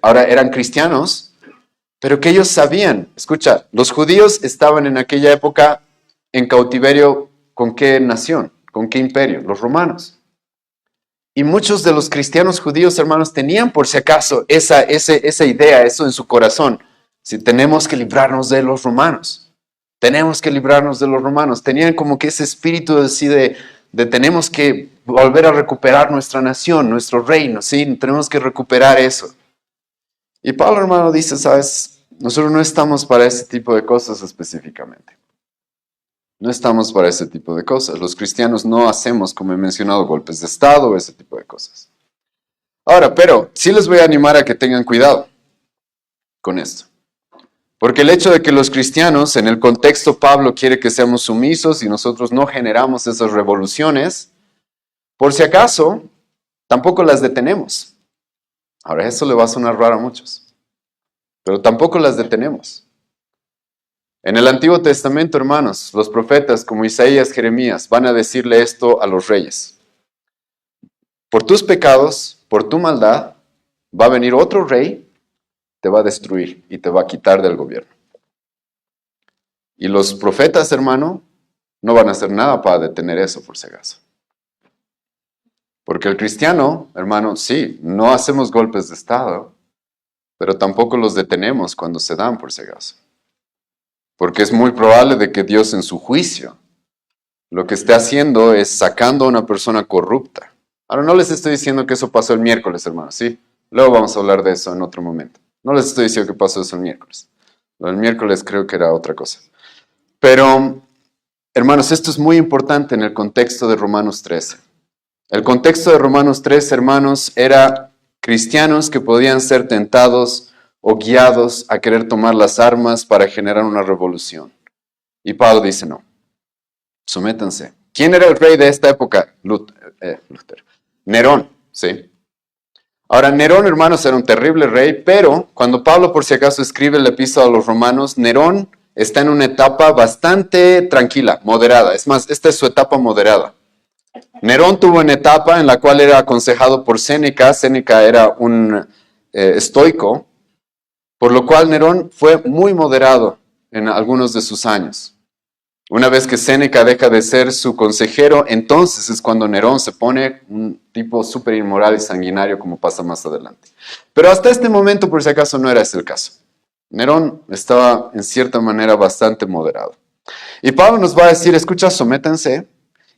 Speaker 1: ahora eran cristianos, pero que ellos sabían. Escucha, los judíos estaban en aquella época en cautiverio. ¿Con qué nación? ¿Con qué imperio? Los romanos. Y muchos de los cristianos judíos, hermanos, tenían por si acaso esa idea, eso en su corazón. Si tenemos que librarnos de los romanos. Tenemos que librarnos de los romanos. Tenían como que ese espíritu así de tenemos que volver a recuperar nuestra nación, nuestro reino, ¿sí? Tenemos que recuperar eso. Y Pablo, hermano, dice, ¿sabes? Nosotros no estamos para ese tipo de cosas específicamente. No estamos para ese tipo de cosas. Los cristianos no hacemos, como he mencionado, golpes de Estado o ese tipo de cosas. Ahora, pero sí les voy a animar a que tengan cuidado con esto. Porque el hecho de que los cristianos, en el contexto Pablo quiere que seamos sumisos y nosotros no generamos esas revoluciones, por si acaso, tampoco las detenemos. Ahora, eso le va a sonar raro a muchos, pero tampoco las detenemos. En el Antiguo Testamento, hermanos, los profetas como Isaías, Jeremías, van a decirle esto a los reyes. Por tus pecados, por tu maldad, va a venir otro rey, te va a destruir y te va a quitar del gobierno. Y los profetas, hermano, no van a hacer nada para detener eso, por si acaso. Porque el cristiano, hermano, sí, no hacemos golpes de Estado, pero tampoco los detenemos cuando se dan, por si acaso. Porque es muy probable de que Dios en su juicio lo que esté haciendo es sacando a una persona corrupta. Ahora, no les estoy diciendo que eso pasó el miércoles, hermanos, ¿sí? Luego vamos a hablar de eso en otro momento. No les estoy diciendo que pasó eso el miércoles. Lo del miércoles creo que era otra cosa. Pero, hermanos, esto es muy importante en el contexto de Romanos 13. El contexto de Romanos 13, hermanos, era cristianos que podían ser tentados o guiados a querer tomar las armas para generar una revolución. Y Pablo dice, no, sométanse. ¿Quién era el rey de esta época? Lutero. Nerón, ¿sí? Ahora, Nerón, hermanos, era un terrible rey, pero cuando Pablo, por si acaso, escribe el epístola a los romanos, Nerón está en una etapa bastante tranquila, moderada. Es más, esta es su etapa moderada. Nerón tuvo una etapa en la cual era aconsejado por Séneca. Séneca era un estoico, por lo cual Nerón fue muy moderado en algunos de sus años. Una vez que Séneca deja de ser su consejero, entonces es cuando Nerón se pone un tipo súper inmoral y sanguinario, como pasa más adelante. Pero hasta este momento, por si acaso, no era ese el caso. Nerón estaba en cierta manera bastante moderado. Y Pablo nos va a decir, escucha, sométanse.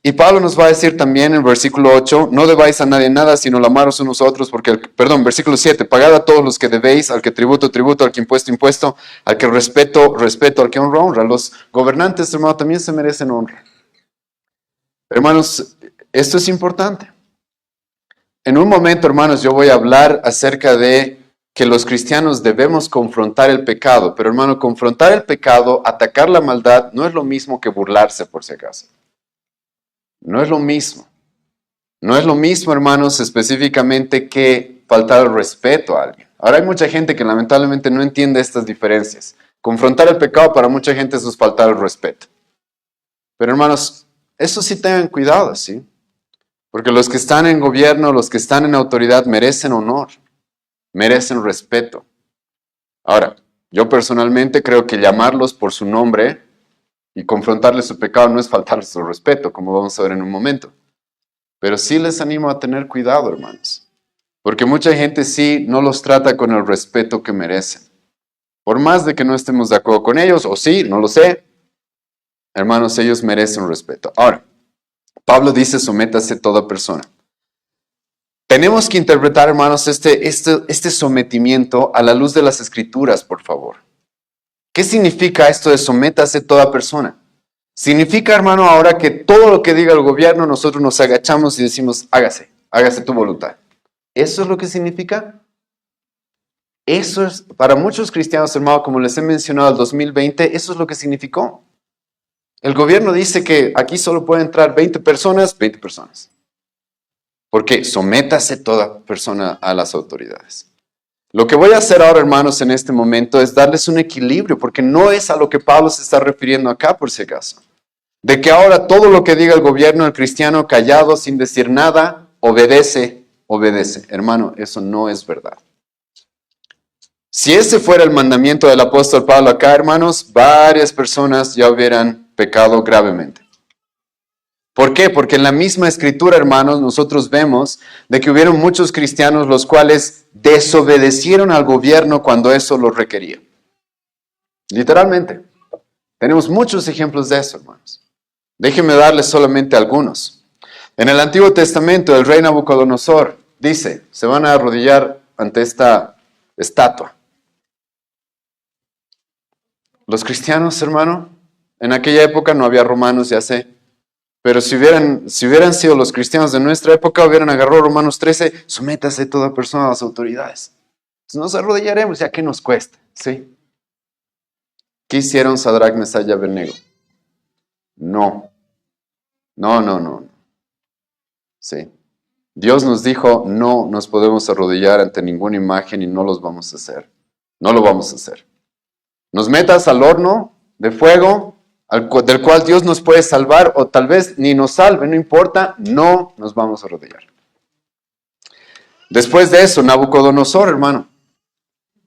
Speaker 1: Y Pablo nos va a decir también en el versículo 8, no debáis a nadie nada, sino amaros unos a otros, porque, versículo 7, pagad a todos los que debéis, al que tributo, tributo, al que impuesto, impuesto, al que respeto, respeto, al que honra, honra. Los gobernantes, hermano, también se merecen honra. Hermanos, esto es importante. En un momento, hermanos, yo voy a hablar acerca de que los cristianos debemos confrontar el pecado, pero hermano, confrontar el pecado, atacar la maldad, no es lo mismo que burlarse, por si acaso. No es lo mismo. No es lo mismo, hermanos, específicamente que faltar el respeto a alguien. Ahora hay mucha gente que lamentablemente no entiende estas diferencias. Confrontar el pecado para mucha gente eso es faltar el respeto. Pero hermanos, eso sí tengan cuidado, ¿sí? Porque los que están en gobierno, los que están en autoridad merecen honor, merecen respeto. Ahora, yo personalmente creo que llamarlos por su nombre y confrontarles su pecado no es faltarles su respeto, como vamos a ver en un momento. Pero sí les animo a tener cuidado, hermanos. Porque mucha gente sí no los trata con el respeto que merecen. Por más de que no estemos de acuerdo con ellos, o sí, no lo sé. Hermanos, ellos merecen respeto. Ahora, Pablo dice, sométase toda persona. Tenemos que interpretar, hermanos, este sometimiento a la luz de las Escrituras, por favor. ¿Qué significa esto de sométase toda persona? Significa, hermano, ahora que todo lo que diga el gobierno, nosotros nos agachamos y decimos, hágase tu voluntad. ¿Eso es lo que significa? Eso es, para muchos cristianos, hermano, como les he mencionado, el 2020, eso es lo que significó. El gobierno dice que aquí solo pueden entrar 20 personas. Porque sométase toda persona a las autoridades. Lo que voy a hacer ahora, hermanos, en este momento es darles un equilibrio, porque no es a lo que Pablo se está refiriendo acá, por si acaso. De que ahora todo lo que diga el gobierno, el cristiano callado, sin decir nada, obedece. Hermano, eso no es verdad. Si ese fuera el mandamiento del apóstol Pablo acá, hermanos, varias personas ya hubieran pecado gravemente. ¿Por qué? Porque en la misma escritura, hermanos, nosotros vemos de que hubieron muchos cristianos los cuales desobedecieron al gobierno cuando eso lo requería. Literalmente. Tenemos muchos ejemplos de eso, hermanos. Déjenme darles solamente algunos. En el Antiguo Testamento, el rey Nabucodonosor dice, se van a arrodillar ante esta estatua. Los cristianos, hermano, en aquella época no había romanos, ya sé, pero si hubieran sido los cristianos de nuestra época, hubieran agarrado Romanos 13, sométase toda persona a las autoridades. Entonces nos arrodillaremos, ya que nos cuesta, ¿sí? ¿Qué hicieron Sadrach, Mesach y Abednego? No. Sí. Dios nos dijo, no nos podemos arrodillar ante ninguna imagen y no los vamos a hacer. No lo vamos a hacer. Nos metas al horno de fuego, del cual Dios nos puede salvar, o tal vez ni nos salve, no importa, no nos vamos a arrodillar. Después de eso, Nabucodonosor, hermano,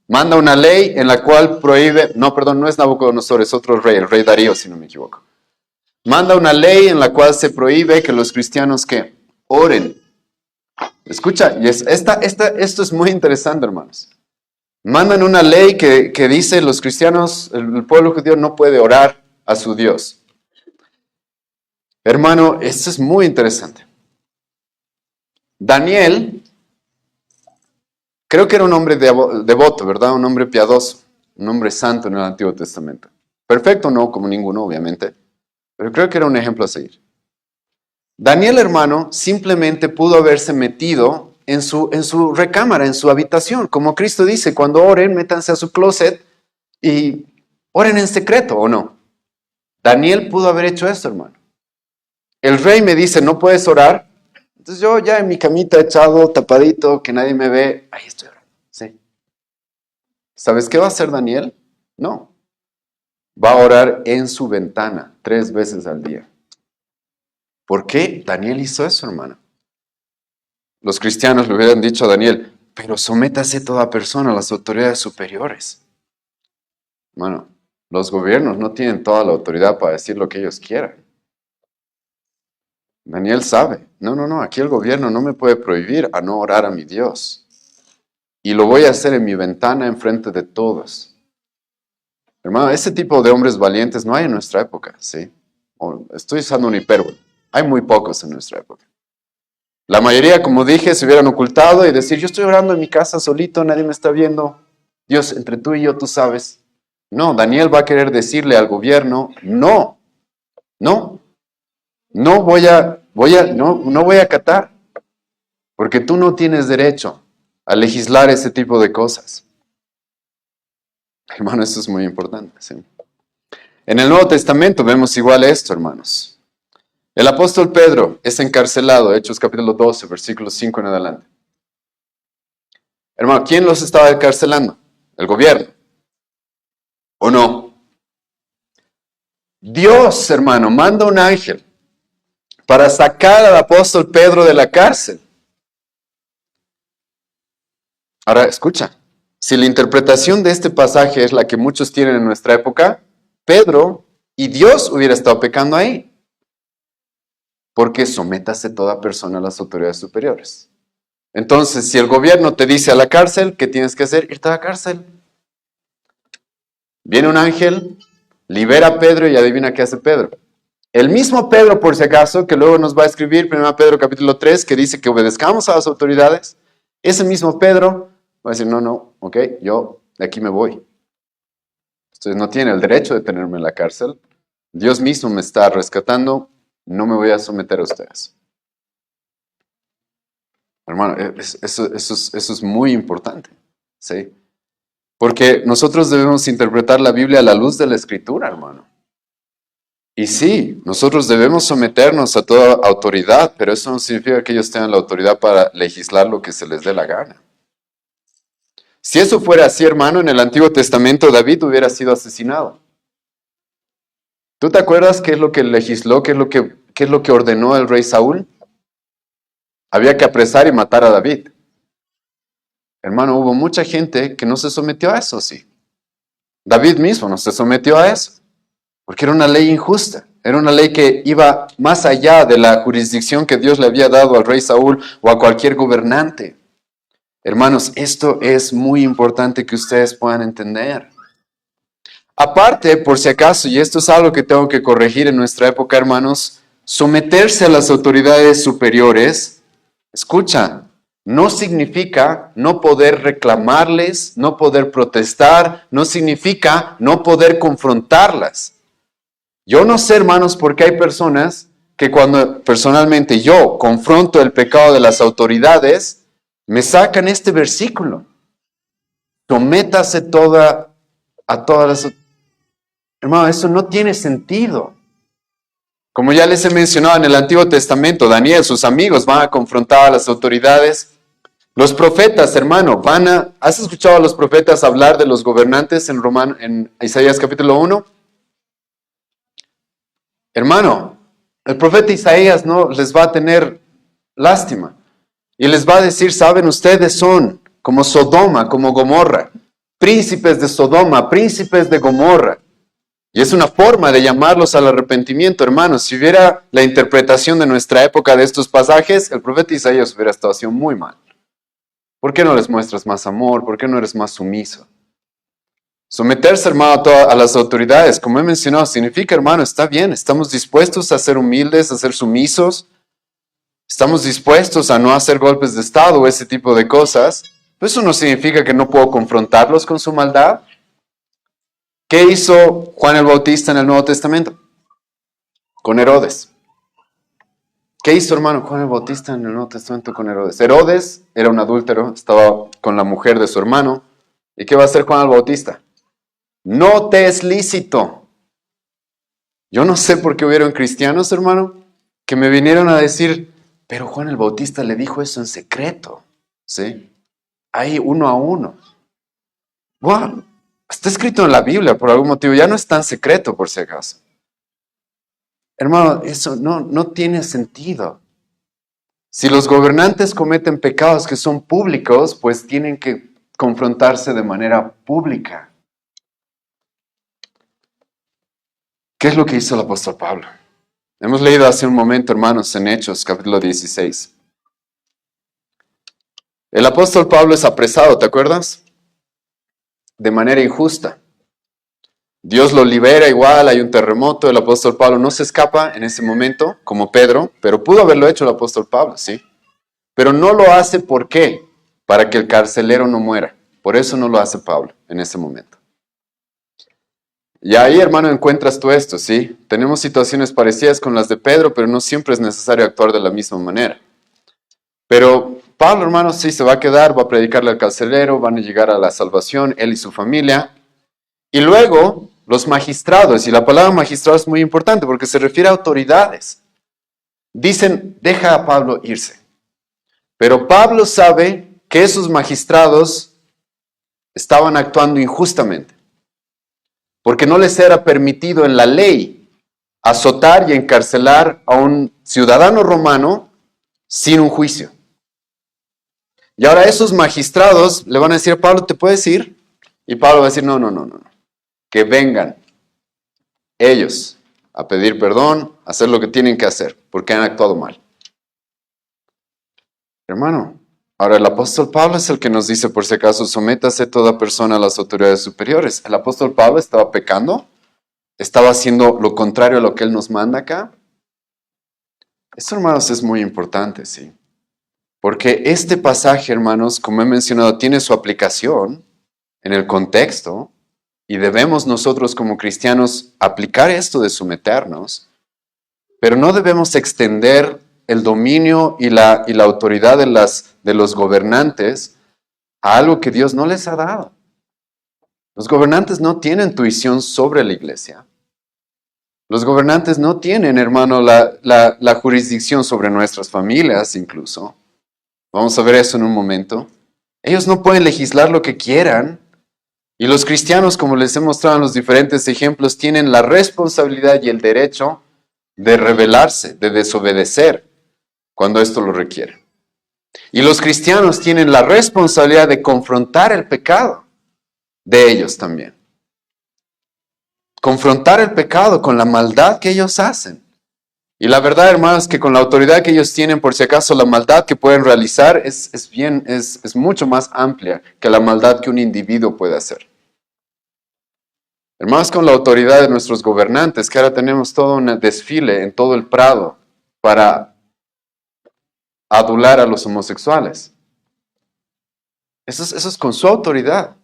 Speaker 1: manda una ley en la cual prohíbe, no es Nabucodonosor, es otro rey, el rey Darío, si no me equivoco. Manda una ley en la cual se prohíbe que los cristianos que oren. Escucha, y esto es muy interesante, hermanos. Mandan una ley que dice los cristianos, el pueblo judío no puede orar a su Dios. Hermano, esto es muy interesante. Daniel, creo que era un hombre devoto, ¿verdad? Un hombre piadoso, un hombre santo en el Antiguo Testamento. Perfecto, no como ninguno, obviamente, pero creo que era un ejemplo a seguir. Daniel, hermano, simplemente pudo haberse metido en su recámara, en su habitación. Como Cristo dice, cuando oren, métanse a su closet y oren en secreto, ¿o no? Daniel pudo haber hecho esto, hermano. El rey me dice, no puedes orar. Entonces yo ya en mi camita echado, tapadito, que nadie me ve, ahí estoy orando. ¿Sí? ¿Sabes qué va a hacer Daniel? No. Va a orar en su ventana 3 veces al día. ¿Por qué Daniel hizo eso, hermano? Los cristianos le hubieran dicho a Daniel, pero sométase toda persona a las autoridades superiores. Hermano, los gobiernos no tienen toda la autoridad para decir lo que ellos quieran. Daniel sabe, no, aquí el gobierno no me puede prohibir a no orar a mi Dios. Y lo voy a hacer en mi ventana enfrente de todos. Hermano, ese tipo de hombres valientes no hay en nuestra época, ¿sí? Estoy usando un hipérbole. Hay muy pocos en nuestra época. La mayoría, como dije, se hubieran ocultado y decir, yo estoy orando en mi casa solito, nadie me está viendo. Dios, entre tú y yo, tú sabes. No, Daniel va a querer decirle al gobierno, no voy a acatar, porque tú no tienes derecho a legislar ese tipo de cosas. Hermano, eso es muy importante, ¿sí? En el Nuevo Testamento vemos igual esto, hermanos. El apóstol Pedro es encarcelado, Hechos capítulo 12, versículos 5 en adelante. Hermano, ¿quién los estaba encarcelando? ¿El gobierno? ¿O no? Dios, hermano, manda un ángel para sacar al apóstol Pedro de la cárcel. Ahora, escucha, si la interpretación de este pasaje es la que muchos tienen en nuestra época, Pedro y Dios hubiera estado pecando ahí. Porque sométase toda persona a las autoridades superiores. Entonces, si el gobierno te dice a la cárcel, ¿qué tienes que hacer? Irte a la cárcel. Viene un ángel, libera a Pedro y adivina qué hace Pedro. El mismo Pedro, por si acaso, que luego nos va a escribir 1 Pedro capítulo 3, que dice que obedezcamos a las autoridades, ese mismo Pedro va a decir, no, ok, yo de aquí me voy. Ustedes no tienen el derecho de tenerme en la cárcel. Dios mismo me está rescatando. No me voy a someter a ustedes. Hermano, eso es muy importante, ¿sí? Porque nosotros debemos interpretar la Biblia a la luz de la Escritura, hermano. Y sí, nosotros debemos someternos a toda autoridad, pero eso no significa que ellos tengan la autoridad para legislar lo que se les dé la gana. Si eso fuera así, hermano, en el Antiguo Testamento David hubiera sido asesinado. ¿Tú te acuerdas qué es lo que legisló, qué es lo que ordenó el rey Saúl? Había que apresar y matar a David. Hermano, hubo mucha gente que no se sometió a eso, sí. David mismo no se sometió a eso, porque era una ley injusta. Era una ley que iba más allá de la jurisdicción que Dios le había dado al rey Saúl o a cualquier gobernante. Hermanos, esto es muy importante que ustedes puedan entender. Aparte, por si acaso, y esto es algo que tengo que corregir en nuestra época, hermanos, someterse a las autoridades superiores, escucha, no significa no poder reclamarles, no poder protestar, no significa no poder confrontarlas. Yo no sé, hermanos, por qué hay personas que cuando personalmente yo confronto el pecado de las autoridades, me sacan este versículo. Sométase a todas las... Hermano, eso no tiene sentido. Como ya les he mencionado en el Antiguo Testamento, Daniel, sus amigos van a confrontar a las autoridades. Los profetas, hermano, ¿has escuchado a los profetas hablar de los gobernantes en Isaías capítulo 1? Hermano, el profeta Isaías no les va a tener lástima y les va a decir, saben, ustedes son como Sodoma, como Gomorra, príncipes de Sodoma, príncipes de Gomorra. Y es una forma de llamarlos al arrepentimiento, hermanos. Si hubiera la interpretación de nuestra época de estos pasajes, el profeta Isaías hubiera estado haciendo muy mal. ¿Por qué no les muestras más amor? ¿Por qué no eres más sumiso? Someterse, hermano, a las autoridades, como he mencionado, significa, hermano, está bien, estamos dispuestos a ser humildes, a ser sumisos, estamos dispuestos a no hacer golpes de Estado o ese tipo de cosas, pero eso no significa que no puedo confrontarlos con su maldad. ¿Qué hizo Juan el Bautista en el Nuevo Testamento? Con Herodes. ¿Qué hizo, hermano, Juan el Bautista en el Nuevo Testamento con Herodes? Herodes era un adúltero, estaba con la mujer de su hermano. ¿Y qué va a hacer Juan el Bautista? No te es lícito. Yo no sé por qué hubieron cristianos, hermano, que me vinieron a decir, pero Juan el Bautista le dijo eso en secreto, ¿sí? Ahí uno a uno. Wow, está escrito en la Biblia por algún motivo, ya no es tan secreto por si acaso. Hermano, eso no tiene sentido. Si los gobernantes cometen pecados que son públicos, pues tienen que confrontarse de manera pública. ¿Qué es lo que hizo el apóstol Pablo? Hemos leído hace un momento, hermanos, en Hechos, capítulo 16. El apóstol Pablo es apresado, ¿te acuerdas? De manera injusta. Dios lo libera igual, hay un terremoto, el apóstol Pablo no se escapa en ese momento, como Pedro, pero pudo haberlo hecho el apóstol Pablo, ¿sí? Pero no lo hace, ¿por qué? Para que el carcelero no muera. Por eso no lo hace Pablo en ese momento. Y ahí, hermano, encuentras tú esto, ¿sí? Tenemos situaciones parecidas con las de Pedro, pero no siempre es necesario actuar de la misma manera. Pero Pablo, hermano, sí se va a quedar, va a predicarle al carcelero, van a llegar a la salvación, él y su familia. Y luego, los magistrados, y la palabra magistrado es muy importante porque se refiere a autoridades. Dicen, deja a Pablo irse. Pero Pablo sabe que esos magistrados estaban actuando injustamente. Porque no les era permitido en la ley azotar y encarcelar a un ciudadano romano sin un juicio. Y ahora esos magistrados le van a decir a Pablo, ¿te puedes ir? Y Pablo va a decir, no, que vengan ellos a pedir perdón, a hacer lo que tienen que hacer, porque han actuado mal. Hermano, ahora el apóstol Pablo es el que nos dice, por si acaso, sométase toda persona a las autoridades superiores. El apóstol Pablo estaba pecando, estaba haciendo lo contrario a lo que él nos manda acá. Esto, hermanos, es muy importante, ¿sí? Porque este pasaje, hermanos, como he mencionado, tiene su aplicación en el contexto y debemos nosotros como cristianos aplicar esto de someternos, pero no debemos extender el dominio y la autoridad de los gobernantes a algo que Dios no les ha dado. Los gobernantes no tienen tuición sobre la iglesia. Los gobernantes no tienen, hermano, la jurisdicción sobre nuestras familias incluso. Vamos a ver eso en un momento. Ellos no pueden legislar lo que quieran. Y los cristianos, como les he mostrado en los diferentes ejemplos, tienen la responsabilidad y el derecho de rebelarse, de desobedecer cuando esto lo requiere. Y los cristianos tienen la responsabilidad de confrontar el pecado de ellos también. confrontar el pecado con la maldad que ellos hacen. Y la verdad, hermanos, que con la autoridad que ellos tienen, por si acaso, la maldad que pueden realizar es mucho más amplia que la maldad que un individuo puede hacer. Hermanos, con la autoridad de nuestros gobernantes, que ahora tenemos todo un desfile en todo el Prado para adular a los homosexuales. Eso es con su autoridad.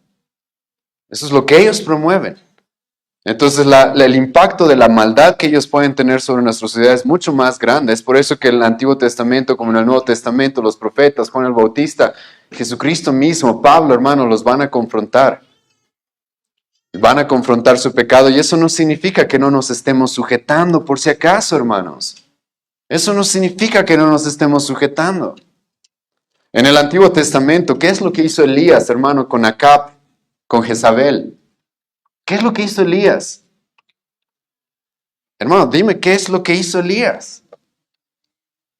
Speaker 1: Eso es lo que ellos promueven. Entonces el impacto de la maldad que ellos pueden tener sobre nuestra sociedad es mucho más grande. Es por eso que en el Antiguo Testamento, como en el Nuevo Testamento, los profetas, Juan el Bautista, Jesucristo mismo, Pablo, hermano, los van a confrontar. Van a confrontar su pecado y eso no significa que no nos estemos sujetando, por si acaso, hermanos. Eso no significa que no nos estemos sujetando. En el Antiguo Testamento, ¿qué es lo que hizo Elías, hermano, con Acab, con Jezabel? ¿Qué es lo que hizo Elías? Hermano, dime, ¿qué es lo que hizo Elías?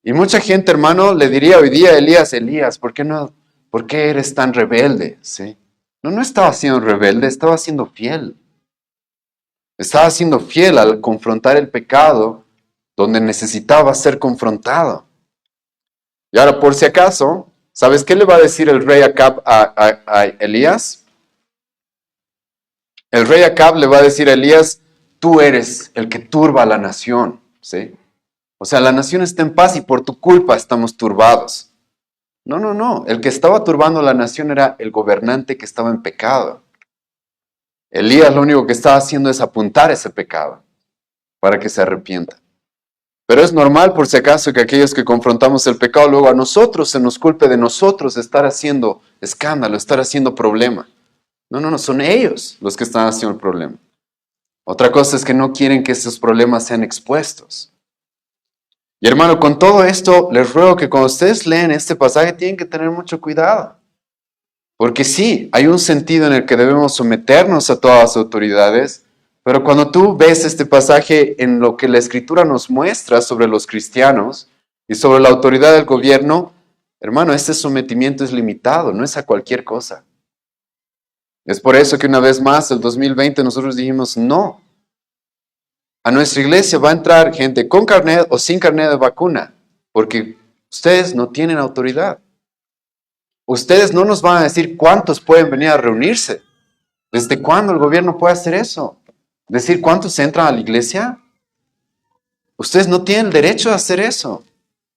Speaker 1: Y mucha gente, hermano, le diría hoy día a Elías, ¿por qué eres tan rebelde? ¿Sí? No estaba siendo rebelde, estaba siendo fiel. Estaba siendo fiel al confrontar el pecado donde necesitaba ser confrontado. Y ahora, por si acaso, ¿sabes qué le va a decir el rey Acab a Elías? El rey Acab le va a decir a Elías, tú eres el que turba a la nación, ¿sí? O sea, la nación está en paz y por tu culpa estamos turbados. No. El que estaba turbando la nación era el gobernante que estaba en pecado. Elías lo único que estaba haciendo es apuntar ese pecado para que se arrepienta. Pero es normal, por si acaso, que aquellos que confrontamos el pecado, luego a nosotros se nos culpe de nosotros estar haciendo escándalo, estar haciendo problema. No, son ellos los que están haciendo el problema. Otra cosa es que no quieren que esos problemas sean expuestos. Y hermano, con todo esto, les ruego que cuando ustedes leen este pasaje tienen que tener mucho cuidado. Porque sí, hay un sentido en el que debemos someternos a todas las autoridades, pero cuando tú ves este pasaje en lo que la Escritura nos muestra sobre los cristianos y sobre la autoridad del gobierno, hermano, este sometimiento es limitado, no es a cualquier cosa. Es por eso que una vez más, el 2020, nosotros dijimos no. A nuestra iglesia va a entrar gente con carnet o sin carnet de vacuna, porque ustedes no tienen autoridad. Ustedes no nos van a decir cuántos pueden venir a reunirse. ¿Desde cuándo el gobierno puede hacer eso? ¿Decir cuántos entran a la iglesia? Ustedes no tienen el derecho a hacer eso.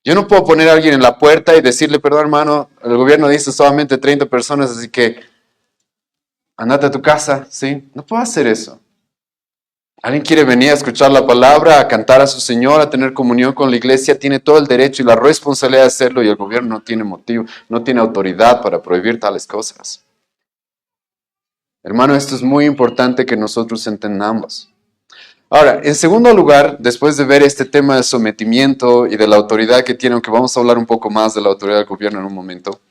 Speaker 1: Yo no puedo poner a alguien en la puerta y decirle, perdón hermano, el gobierno dice solamente 30 personas, así que andate a tu casa, ¿sí? No puedo hacer eso. Alguien quiere venir a escuchar la palabra, a cantar a su Señor, a tener comunión con la iglesia, tiene todo el derecho y la responsabilidad de hacerlo y el gobierno no tiene motivo, no tiene autoridad para prohibir tales cosas. Hermano, esto es muy importante que nosotros entendamos. Ahora, en segundo lugar, después de ver este tema de sometimiento y de la autoridad que tiene, aunque vamos a hablar un poco más de la autoridad del gobierno en un momento,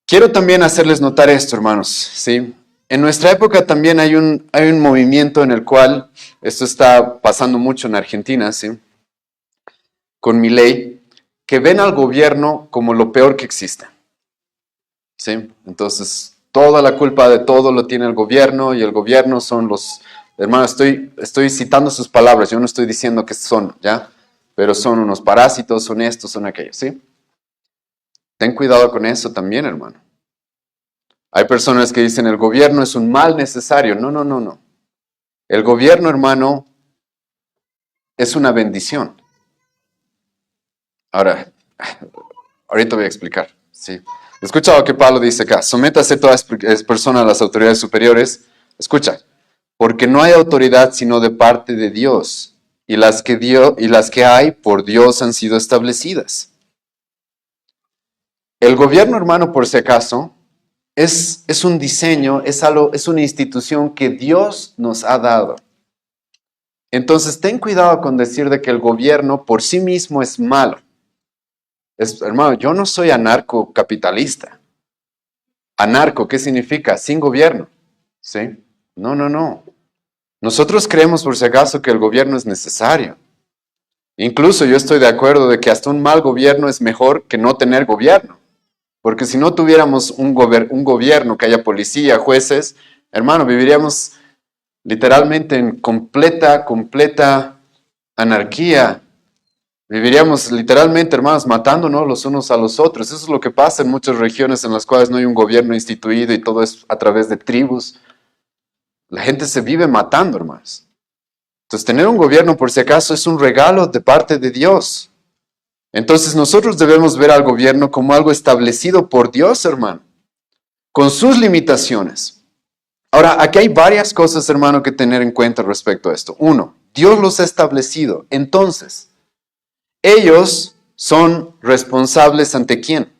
Speaker 1: quiero también hacerles notar esto, hermanos, ¿sí? En nuestra época también hay un movimiento en el cual, esto está pasando mucho en Argentina, ¿sí? Con Milei, que ven al gobierno como lo peor que existe, ¿sí? Entonces, toda la culpa de todo lo tiene el gobierno y el gobierno son los... Hermano, estoy citando sus palabras, yo no estoy diciendo que son, ¿ya? Pero son unos parásitos, son estos, son aquellos, ¿sí? Ten cuidado con eso también, hermano. Hay personas que dicen el gobierno es un mal necesario. No. El gobierno, hermano, es una bendición. Ahora, ahorita voy a explicar. Sí. Escucha lo que Pablo dice acá. Sométase toda persona a las autoridades superiores. Escucha. Porque no hay autoridad sino de parte de Dios. Y las que hay por Dios han sido establecidas. El gobierno, hermano, por si acaso, es un diseño, es una institución que Dios nos ha dado. Entonces, ten cuidado con decir de que el gobierno por sí mismo es malo. Hermano, yo no soy anarcocapitalista. Anarco, ¿qué significa? Sin gobierno. ¿Sí? No. Nosotros creemos, por si acaso, que el gobierno es necesario. Incluso yo estoy de acuerdo de que hasta un mal gobierno es mejor que no tener gobierno. Porque si no tuviéramos un gobierno que haya policía, jueces, hermano, viviríamos literalmente en completa anarquía. Viviríamos literalmente, hermanos, matándonos los unos a los otros. Eso es lo que pasa en muchas regiones en las cuales no hay un gobierno instituido y todo es a través de tribus. La gente se vive matando, hermanos. Entonces, tener un gobierno, por si acaso, es un regalo de parte de Dios. Entonces, nosotros debemos ver al gobierno como algo establecido por Dios, hermano, con sus limitaciones. Ahora, aquí hay varias cosas, hermano, que tener en cuenta respecto a esto. Uno, Dios los ha establecido. Entonces, ellos son responsables ante quién.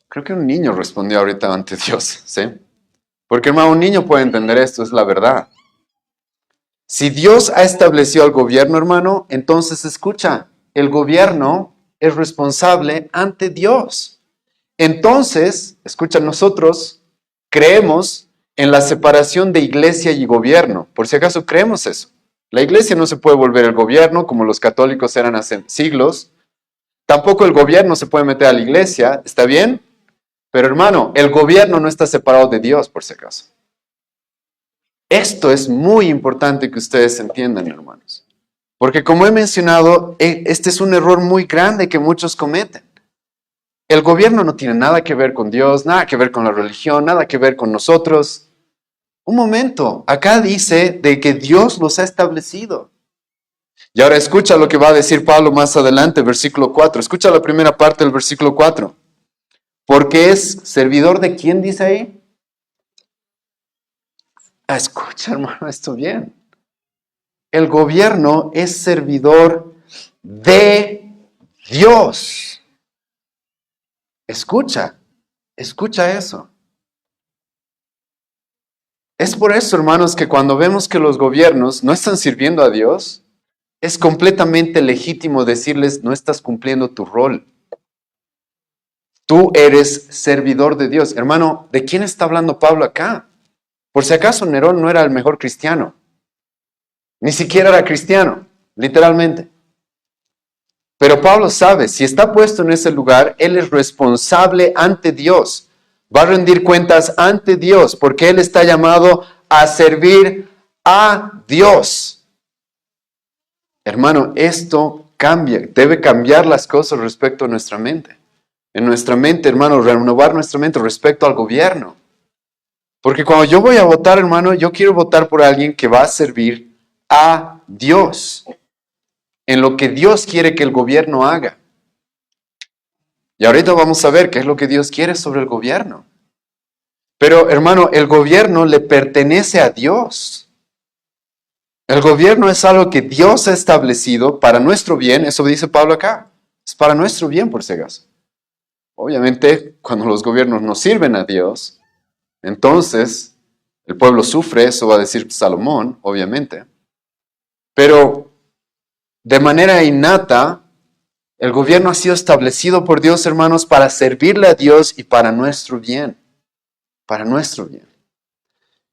Speaker 1: Creo que un niño respondió ahorita ante Dios, ¿sí? Porque, hermano, un niño puede entender esto, es la verdad. Si Dios ha establecido al gobierno, hermano, entonces escucha, el gobierno es responsable ante Dios. Entonces, escucha, nosotros creemos en la separación de iglesia y gobierno. Por si acaso creemos eso. La iglesia no se puede volver el gobierno como los católicos eran hace siglos. Tampoco el gobierno se puede meter a la iglesia, ¿está bien? Pero hermano, el gobierno no está separado de Dios, por si acaso. Esto es muy importante que ustedes entiendan, hermanos. Porque como he mencionado, este es un error muy grande que muchos cometen. El gobierno no tiene nada que ver con Dios, nada que ver con la religión, nada que ver con nosotros. Un momento, acá dice de que Dios los ha establecido. Y ahora escucha lo que va a decir Pablo más adelante, versículo 4. Escucha la primera parte del versículo 4. Porque es servidor de quién dice ahí. Escucha, hermano, esto bien. El gobierno es servidor de Dios. Escucha eso. Es por eso, hermanos, que cuando vemos que los gobiernos no están sirviendo a Dios, es completamente legítimo decirles, no estás cumpliendo tu rol. Tú eres servidor de Dios. Hermano, ¿de quién está hablando Pablo acá? Por si acaso Nerón no era el mejor cristiano. Ni siquiera era cristiano, literalmente. Pero Pablo sabe, si está puesto en ese lugar, él es responsable ante Dios. Va a rendir cuentas ante Dios, porque él está llamado a servir a Dios. Hermano, esto cambia, debe cambiar las cosas respecto a nuestra mente. En nuestra mente, hermano, renovar nuestra mente respecto al gobierno. Porque cuando yo voy a votar, hermano, yo quiero votar por alguien que va a servir a Dios, en lo que Dios quiere que el gobierno haga. Y ahorita vamos a ver qué es lo que Dios quiere sobre el gobierno. Pero, hermano, el gobierno le pertenece a Dios. El gobierno es algo que Dios ha establecido para nuestro bien, eso dice Pablo acá. Es para nuestro bien, por si acaso. Obviamente, cuando los gobiernos no sirven a Dios, entonces el pueblo sufre, eso va a decir Salomón, obviamente. Pero de manera innata, el gobierno ha sido establecido por Dios, hermanos, para servirle a Dios y para nuestro bien. Para nuestro bien.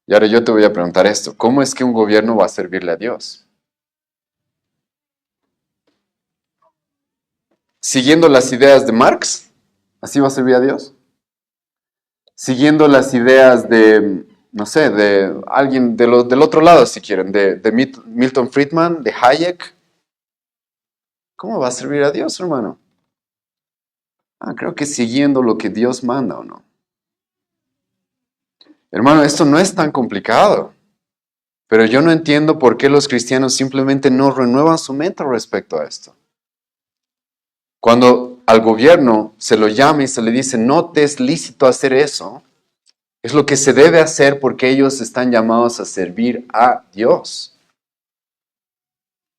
Speaker 1: Y ahora yo te voy a preguntar esto, ¿cómo es que un gobierno va a servirle a Dios? ¿Siguiendo las ideas de Marx? ¿Así va a servir a Dios? ¿Siguiendo las ideas de, no sé, de alguien del otro lado, si quieren, de Milton Friedman, de Hayek? ¿Cómo va a servir a Dios, hermano? Creo que siguiendo lo que Dios manda, ¿o no? Hermano, esto no es tan complicado. Pero yo no entiendo por qué los cristianos simplemente no renuevan su mente respecto a esto. Cuando al gobierno se lo llama y se le dice, no te es lícito hacer eso, es lo que se debe hacer porque ellos están llamados a servir a Dios.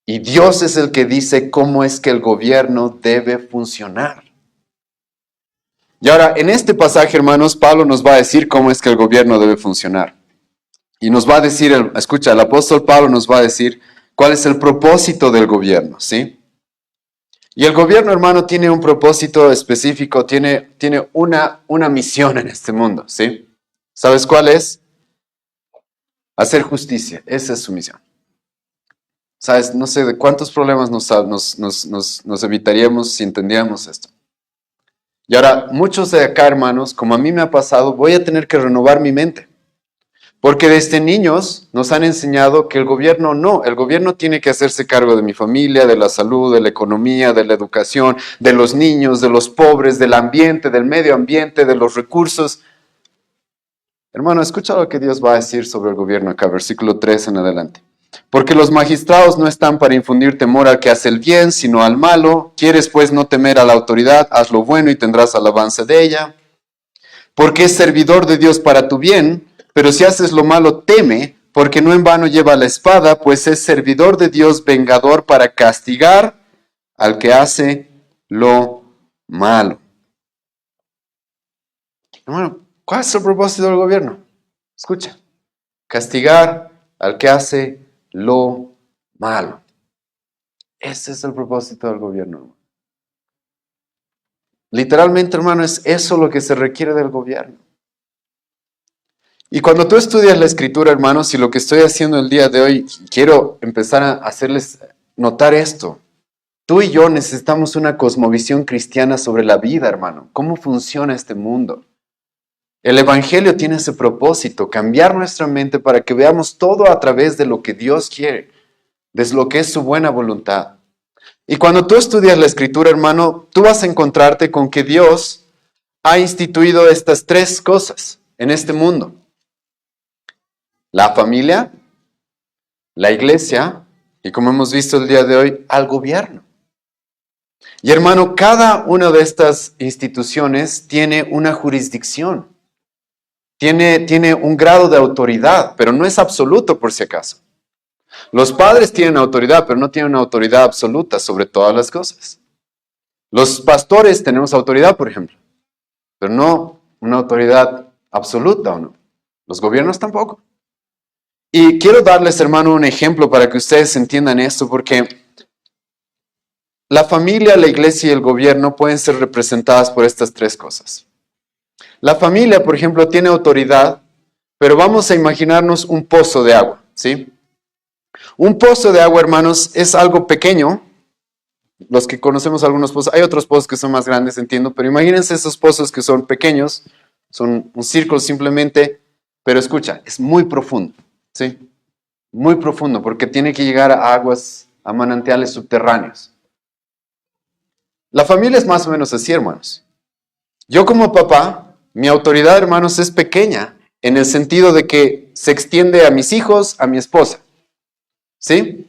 Speaker 1: Y Dios es el que dice cómo es que el gobierno debe funcionar. Y ahora, en este pasaje, hermanos, Pablo nos va a decir cómo es que el gobierno debe funcionar. Y nos va a decir, escucha, el apóstol Pablo nos va a decir cuál es el propósito del gobierno, ¿sí? Y el gobierno, hermano, tiene un propósito específico, tiene una misión en este mundo, ¿sí? ¿Sabes cuál es? Hacer justicia, esa es su misión. ¿Sabes? No sé de cuántos problemas nos evitaríamos si entendiéramos esto. Y ahora, muchos de acá, hermanos, como a mí me ha pasado, voy a tener que renovar mi mente. Porque desde niños nos han enseñado que el gobierno tiene que hacerse cargo de mi familia, de la salud, de la economía, de la educación, de los niños, de los pobres, del ambiente, del medio ambiente, de los recursos. Hermano, escucha lo que Dios va a decir sobre el gobierno acá, versículo 3 en adelante. Porque los magistrados no están para infundir temor al que hace el bien, sino al malo. ¿Quieres pues no temer a la autoridad? Haz lo bueno y tendrás alabanza de ella. Porque es servidor de Dios para tu bien, pero si haces lo malo, teme, porque no en vano lleva la espada, pues es servidor de Dios vengador para castigar al que hace lo malo. Hermano, ¿cuál es el propósito del gobierno? Escucha, castigar al que hace lo malo. Ese es el propósito del gobierno, hermano. Literalmente, hermano, es eso lo que se requiere del gobierno. Y cuando tú estudias la escritura, hermanos, y lo que estoy haciendo el día de hoy, quiero empezar a hacerles notar esto. Tú y yo necesitamos una cosmovisión cristiana sobre la vida, hermano. ¿Cómo funciona este mundo? El Evangelio tiene ese propósito, cambiar nuestra mente para que veamos todo a través de lo que Dios quiere, de lo que es su buena voluntad. Y cuando tú estudias la escritura, hermano, tú vas a encontrarte con que Dios ha instituido estas tres cosas en este mundo. La familia, la iglesia y, como hemos visto el día de hoy, al gobierno. Y hermano, cada una de estas instituciones tiene una jurisdicción, tiene un grado de autoridad, pero no es absoluto por si acaso. Los padres tienen autoridad, pero no tienen una autoridad absoluta sobre todas las cosas. Los pastores tenemos autoridad, por ejemplo, pero no una autoridad absoluta, ¿o no? Los gobiernos tampoco. Y quiero darles, hermano, un ejemplo para que ustedes entiendan esto, porque la familia, la iglesia y el gobierno pueden ser representadas por estas tres cosas. La familia, por ejemplo, tiene autoridad, pero vamos a imaginarnos un pozo de agua, ¿sí? Un pozo de agua, hermanos, es algo pequeño. Los que conocemos algunos pozos, hay otros pozos que son más grandes, entiendo, pero imagínense esos pozos que son pequeños, son un círculo simplemente, pero escucha, es muy profundo, ¿sí? Muy profundo, porque tiene que llegar a aguas, a manantiales subterráneos. La familia es más o menos así, hermanos. Yo como papá, mi autoridad, hermanos, es pequeña, en el sentido de que se extiende a mis hijos, a mi esposa, ¿sí?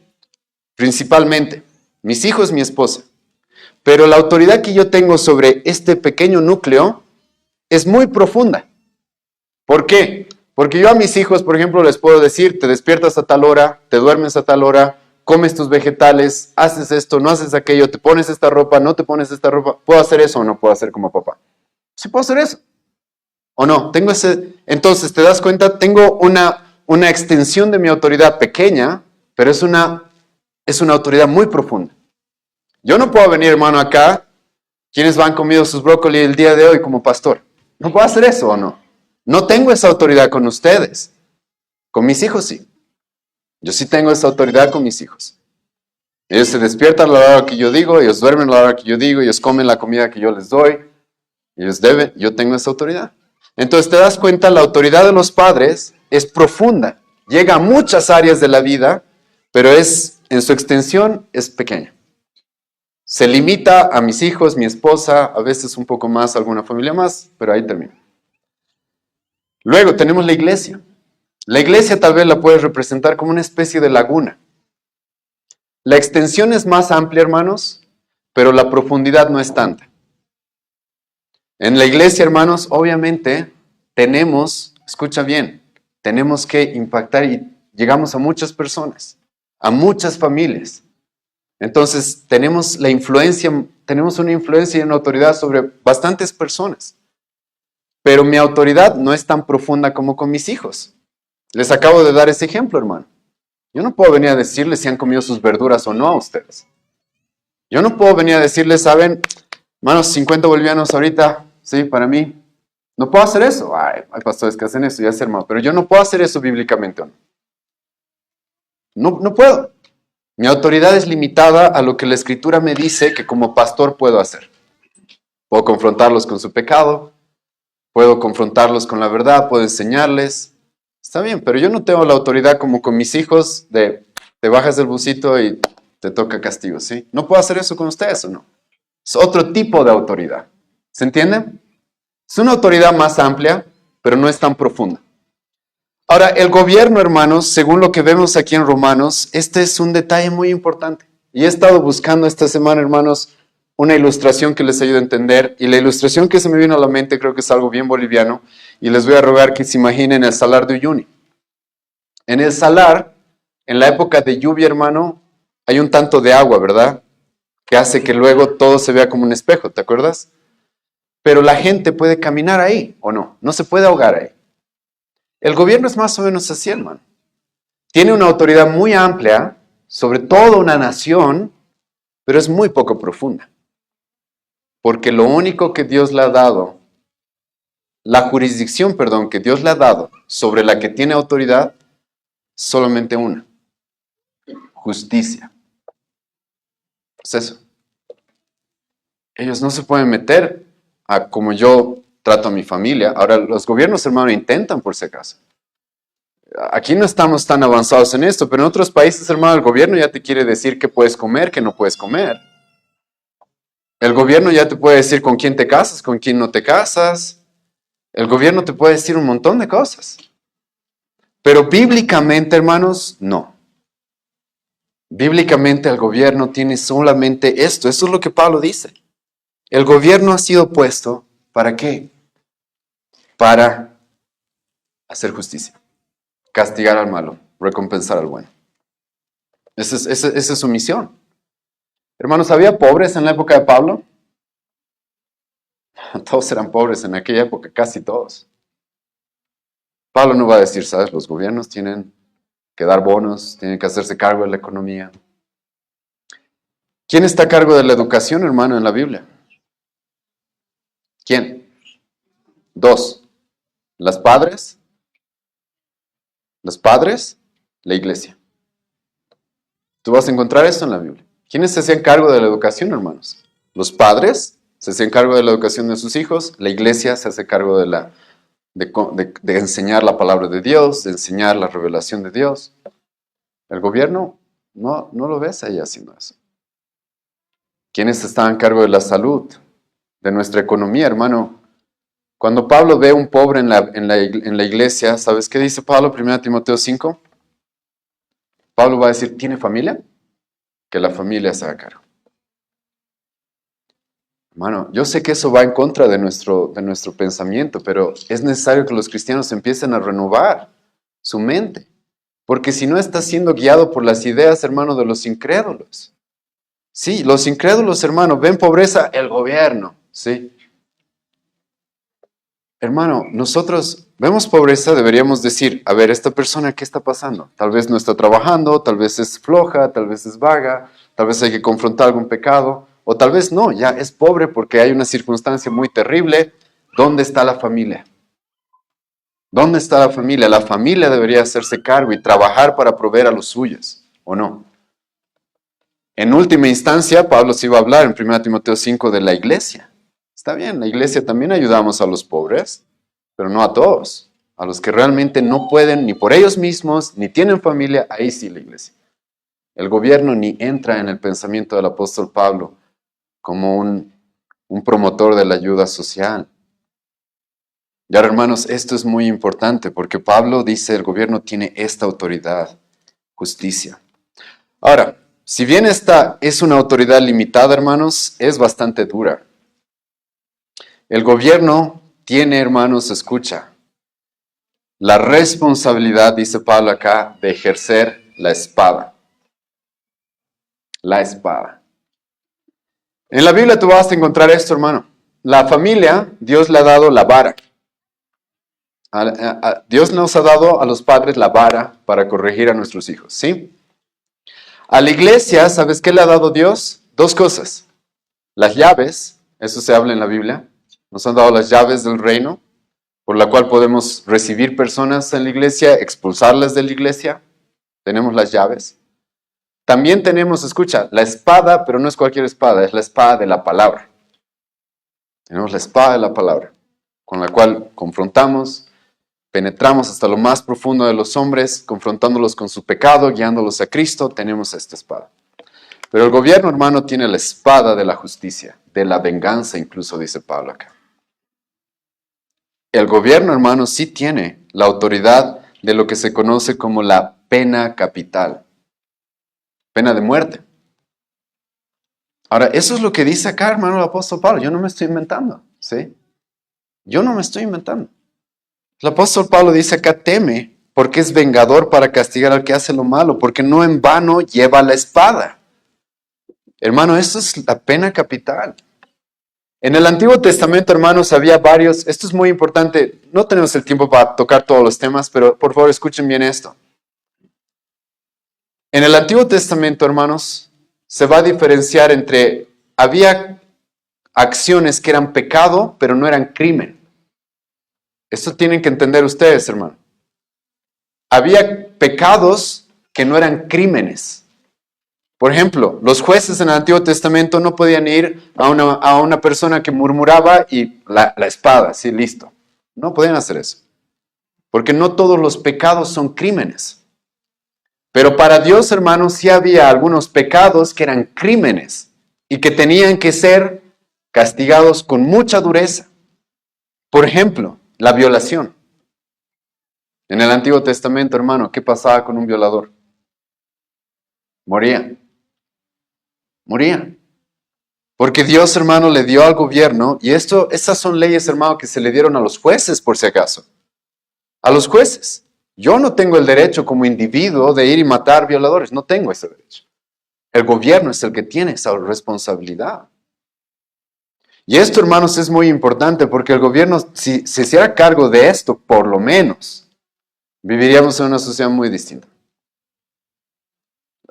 Speaker 1: Principalmente. Mis hijos, mi esposa. Pero la autoridad que yo tengo sobre este pequeño núcleo es muy profunda. ¿Por qué? Porque yo a mis hijos, por ejemplo, les puedo decir, te despiertas a tal hora, te duermes a tal hora, comes tus vegetales, haces esto, no haces aquello, te pones esta ropa, no te pones esta ropa. ¿Puedo hacer eso o no puedo hacer como papá? Sí puedo hacer eso. ¿O no? Tengo ese. Entonces, ¿te das cuenta? Tengo una extensión de mi autoridad pequeña, pero es una autoridad muy profunda. Yo no puedo venir, hermano, acá, quienes van comiendo sus brócoli el día de hoy como pastor. No puedo hacer eso, ¿o no? No tengo esa autoridad con ustedes. Con mis hijos sí. Yo sí tengo esa autoridad con mis hijos. Ellos se despiertan a la hora que yo digo, ellos duermen a la hora que yo digo, ellos comen la comida que yo les doy. Ellos deben, yo tengo esa autoridad. Entonces te das cuenta, la autoridad de los padres es profunda. Llega a muchas áreas de la vida, pero en su extensión es pequeña. Se limita a mis hijos, mi esposa, a veces un poco más, alguna familia más, pero ahí termina. Luego tenemos la iglesia. La iglesia tal vez la puedes representar como una especie de laguna. La extensión es más amplia, hermanos, pero la profundidad no es tanta. En la iglesia, hermanos, obviamente tenemos, escucha bien, tenemos que impactar y llegamos a muchas personas, a muchas familias. Entonces tenemos una influencia y una autoridad sobre bastantes personas. Pero mi autoridad no es tan profunda como con mis hijos. Les acabo de dar ese ejemplo, hermano. Yo no puedo venir a decirles si han comido sus verduras o no a ustedes. Yo no puedo venir a decirles, ¿saben? Hermanos, 50 bolivianos ahorita, sí, para mí. No puedo hacer eso. Ay, hay pastores que hacen eso, ya sé, hermano. Pero yo no puedo hacer eso bíblicamente, ¿o no? No puedo. Mi autoridad es limitada a lo que la Escritura me dice que como pastor puedo hacer. Puedo confrontarlos con su pecado, puedo confrontarlos con la verdad, puedo enseñarles, Está bien, pero yo no tengo la autoridad como con mis hijos de te bajas del busito y te toca castigo, ¿sí? No puedo hacer eso con ustedes, ¿o no? Es otro tipo de autoridad. ¿Se entiende? Es una autoridad más amplia, pero no es tan profunda. Ahora, el gobierno, hermanos, según lo que vemos aquí en Romanos, este es un detalle muy importante. Y he estado buscando esta semana, hermanos, una ilustración que les ayude a entender. Y la ilustración que se me vino a la mente creo que es algo bien boliviano. Y les voy a rogar que se imaginen el salar de Uyuni. En el salar, en la época de lluvia, hermano, hay un tanto de agua, ¿verdad? Que hace que luego todo se vea como un espejo, ¿te acuerdas? Pero la gente puede caminar ahí, ¿o no? No se puede ahogar ahí. El gobierno es más o menos así, hermano. Tiene una autoridad muy amplia sobre toda una nación, pero es muy poco profunda. Porque lo único que Dios le ha dado, la jurisdicción, perdón, que Dios le ha dado sobre la que tiene autoridad, solamente una: justicia. Es eso. Ellos no se pueden meter a como yo trato a mi familia. Ahora, los gobiernos, hermano, intentan por si acaso. Aquí no estamos tan avanzados en esto, pero en otros países, hermano, el gobierno ya te quiere decir qué puedes comer, qué no puedes comer. El gobierno ya te puede decir con quién te casas, con quién no te casas. El gobierno te puede decir un montón de cosas. Pero bíblicamente, hermanos, no. Bíblicamente el gobierno tiene solamente esto. Eso es lo que Pablo dice. El gobierno ha sido puesto, ¿para qué? Para hacer justicia, castigar al malo, recompensar al bueno. Esa es su misión. Hermanos, ¿había pobres en la época de Pablo? Todos eran pobres en aquella época, casi todos. Pablo no va a decir, ¿sabes? Los gobiernos tienen que dar bonos, tienen que hacerse cargo de la economía. ¿Quién está a cargo de la educación, hermano, en la Biblia? ¿Quién? Dos. ¿Los padres? ¿Los padres? La iglesia. Tú vas a encontrar eso en la Biblia. ¿Quiénes se hacían cargo de la educación, hermanos? Los padres se hacían cargo de la educación de sus hijos, la iglesia se hace cargo de enseñar la palabra de Dios, de enseñar la revelación de Dios. El gobierno no lo ves ahí haciendo eso. ¿Quiénes están a cargo de la salud, de nuestra economía, hermano? Cuando Pablo ve a un pobre en la iglesia, ¿sabes qué dice Pablo? 1 Timoteo 5. Pablo va a decir, ¿tiene familia? Que la familia se haga cargo. Hermano, yo sé que eso va en contra de nuestro pensamiento, pero es necesario que los cristianos empiecen a renovar su mente. Porque si no está siendo guiado por las ideas, hermano, de los incrédulos. Sí, los incrédulos, hermano, ven pobreza, el gobierno, ¿sí? Hermano, nosotros vemos pobreza, deberíamos decir, a ver, esta persona, ¿qué está pasando? Tal vez no está trabajando, tal vez es floja, tal vez es vaga, tal vez hay que confrontar algún pecado, o tal vez no, ya es pobre porque hay una circunstancia muy terrible. ¿Dónde está la familia? ¿Dónde está la familia? La familia debería hacerse cargo y trabajar para proveer a los suyos, ¿o no? En última instancia, Pablo se iba a hablar en 1 Timoteo 5 de la iglesia. Está bien, la iglesia también ayudamos a los pobres, pero no a todos. A los que realmente no pueden ni por ellos mismos, ni tienen familia, ahí sí la iglesia. El gobierno ni entra en el pensamiento del apóstol Pablo como un promotor de la ayuda social. Y ahora, hermanos, esto es muy importante porque Pablo dice el gobierno tiene esta autoridad, justicia. Ahora, si bien esta es una autoridad limitada, hermanos, es bastante dura. El gobierno tiene, hermanos, escucha, la responsabilidad, dice Pablo acá, de ejercer la espada. La espada. En la Biblia tú vas a encontrar esto, hermano. La familia, Dios le ha dado la vara. Dios nos ha dado a los padres la vara para corregir a nuestros hijos, ¿sí? A la iglesia, ¿sabes qué le ha dado Dios? Dos cosas. Las llaves, eso se habla en la Biblia. Nos han dado las llaves del reino, por la cual podemos recibir personas en la iglesia, expulsarlas de la iglesia. Tenemos las llaves. También tenemos, escucha, la espada, pero no es cualquier espada, es la espada de la palabra. Tenemos la espada de la palabra, con la cual confrontamos, penetramos hasta lo más profundo de los hombres, confrontándolos con su pecado, guiándolos a Cristo, tenemos esta espada. Pero el gobierno, hermano, tiene la espada de la justicia, de la venganza, incluso dice Pablo acá. El gobierno, hermano, sí tiene la autoridad de lo que se conoce como la pena capital, pena de muerte. Ahora, eso es lo que dice acá, hermano, el apóstol Pablo. Yo no me estoy inventando, ¿sí? Yo no me estoy inventando. El apóstol Pablo dice acá, teme, porque es vengador para castigar al que hace lo malo, porque no en vano lleva la espada. Hermano, esto es la pena capital. En el Antiguo Testamento, hermanos, había varios, esto es muy importante, no tenemos el tiempo para tocar todos los temas, pero por favor escuchen bien esto. En el Antiguo Testamento, hermanos, se va a diferenciar entre, había acciones que eran pecado, pero no eran crimen. Esto tienen que entender ustedes, hermano. Había pecados que no eran crímenes. Por ejemplo, los jueces en el Antiguo Testamento no podían ir a una persona que murmuraba y la espada, sí, listo. No podían hacer eso. Porque no todos los pecados son crímenes. Pero para Dios, hermanos, sí había algunos pecados que eran crímenes y que tenían que ser castigados con mucha dureza. Por ejemplo, la violación. En el Antiguo Testamento, hermano, ¿qué pasaba con un violador? Moría. Moría. Porque Dios, hermano, le dio al gobierno, y estas son leyes, hermano, que se le dieron a los jueces, por si acaso. A los jueces. Yo no tengo el derecho como individuo de ir y matar violadores, no tengo ese derecho. El gobierno es el que tiene esa responsabilidad. Y esto, hermanos, es muy importante porque el gobierno, si se hiciera cargo de esto, por lo menos, viviríamos en una sociedad muy distinta.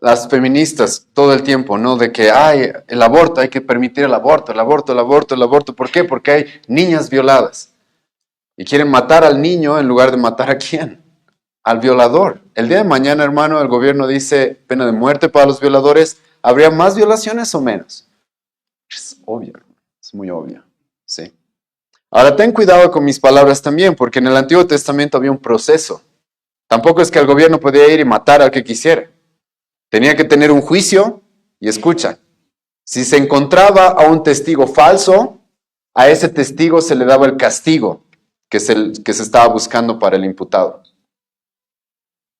Speaker 1: Las feministas todo el tiempo, ¿no? De que hay el aborto, hay que permitir el aborto, el aborto, el aborto, el aborto. ¿Por qué? Porque hay niñas violadas. Y quieren matar al niño en lugar de matar ¿a quién? Al violador. El día de mañana, hermano, el gobierno dice pena de muerte para los violadores. ¿Habría más violaciones o menos? Es obvio, es muy obvio, ¿sí? Ahora, ten cuidado con mis palabras también, porque en el Antiguo Testamento había un proceso. Tampoco es que el gobierno podía ir y matar al que quisiera. Tenía que tener un juicio y escucha. Si se encontraba a un testigo falso, a ese testigo se le daba el castigo que se estaba buscando para el imputado.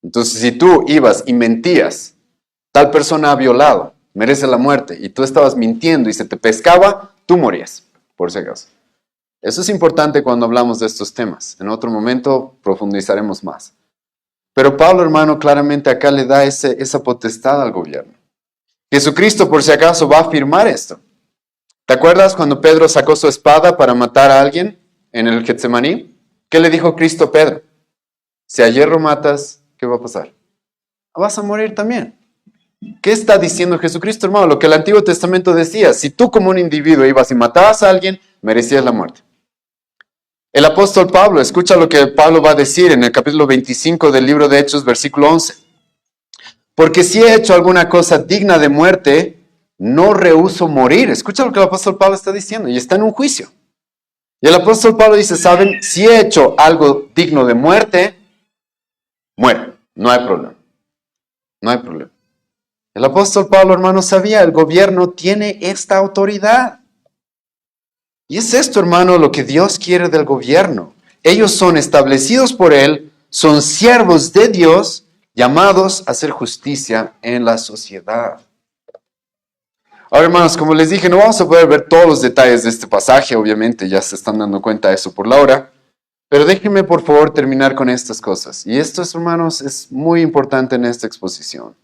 Speaker 1: Entonces, si tú ibas y mentías, tal persona ha violado, merece la muerte, y tú estabas mintiendo y se te pescaba, tú morías, por si acaso. Eso es importante cuando hablamos de estos temas. En otro momento profundizaremos más. Pero Pablo, hermano, claramente acá le da esa potestad al gobierno. Jesucristo, por si acaso, va a afirmar esto. ¿Te acuerdas cuando Pedro sacó su espada para matar a alguien en el Getsemaní? ¿Qué le dijo Cristo a Pedro? Si a hierro matas, ¿qué va a pasar? Vas a morir también. ¿Qué está diciendo Jesucristo, hermano? Lo que el Antiguo Testamento decía. Si tú como un individuo ibas y matabas a alguien, merecías la muerte. El apóstol Pablo, escucha lo que Pablo va a decir en el capítulo 25 del libro de Hechos, versículo 11. Porque si he hecho alguna cosa digna de muerte, no rehúso morir. Escucha lo que el apóstol Pablo está diciendo y está en un juicio. Y el apóstol Pablo dice, ¿saben? Si he hecho algo digno de muerte, muero. No hay problema. No hay problema. El apóstol Pablo, hermano, sabía, el gobierno tiene esta autoridad. Y es esto, hermano, lo que Dios quiere del gobierno. Ellos son establecidos por Él, son siervos de Dios, llamados a hacer justicia en la sociedad. Ahora, hermanos, como les dije, no vamos a poder ver todos los detalles de este pasaje, obviamente, ya se están dando cuenta de eso por la hora, pero déjenme, por favor, terminar con estas cosas. Y esto, hermanos, es muy importante en esta exposición.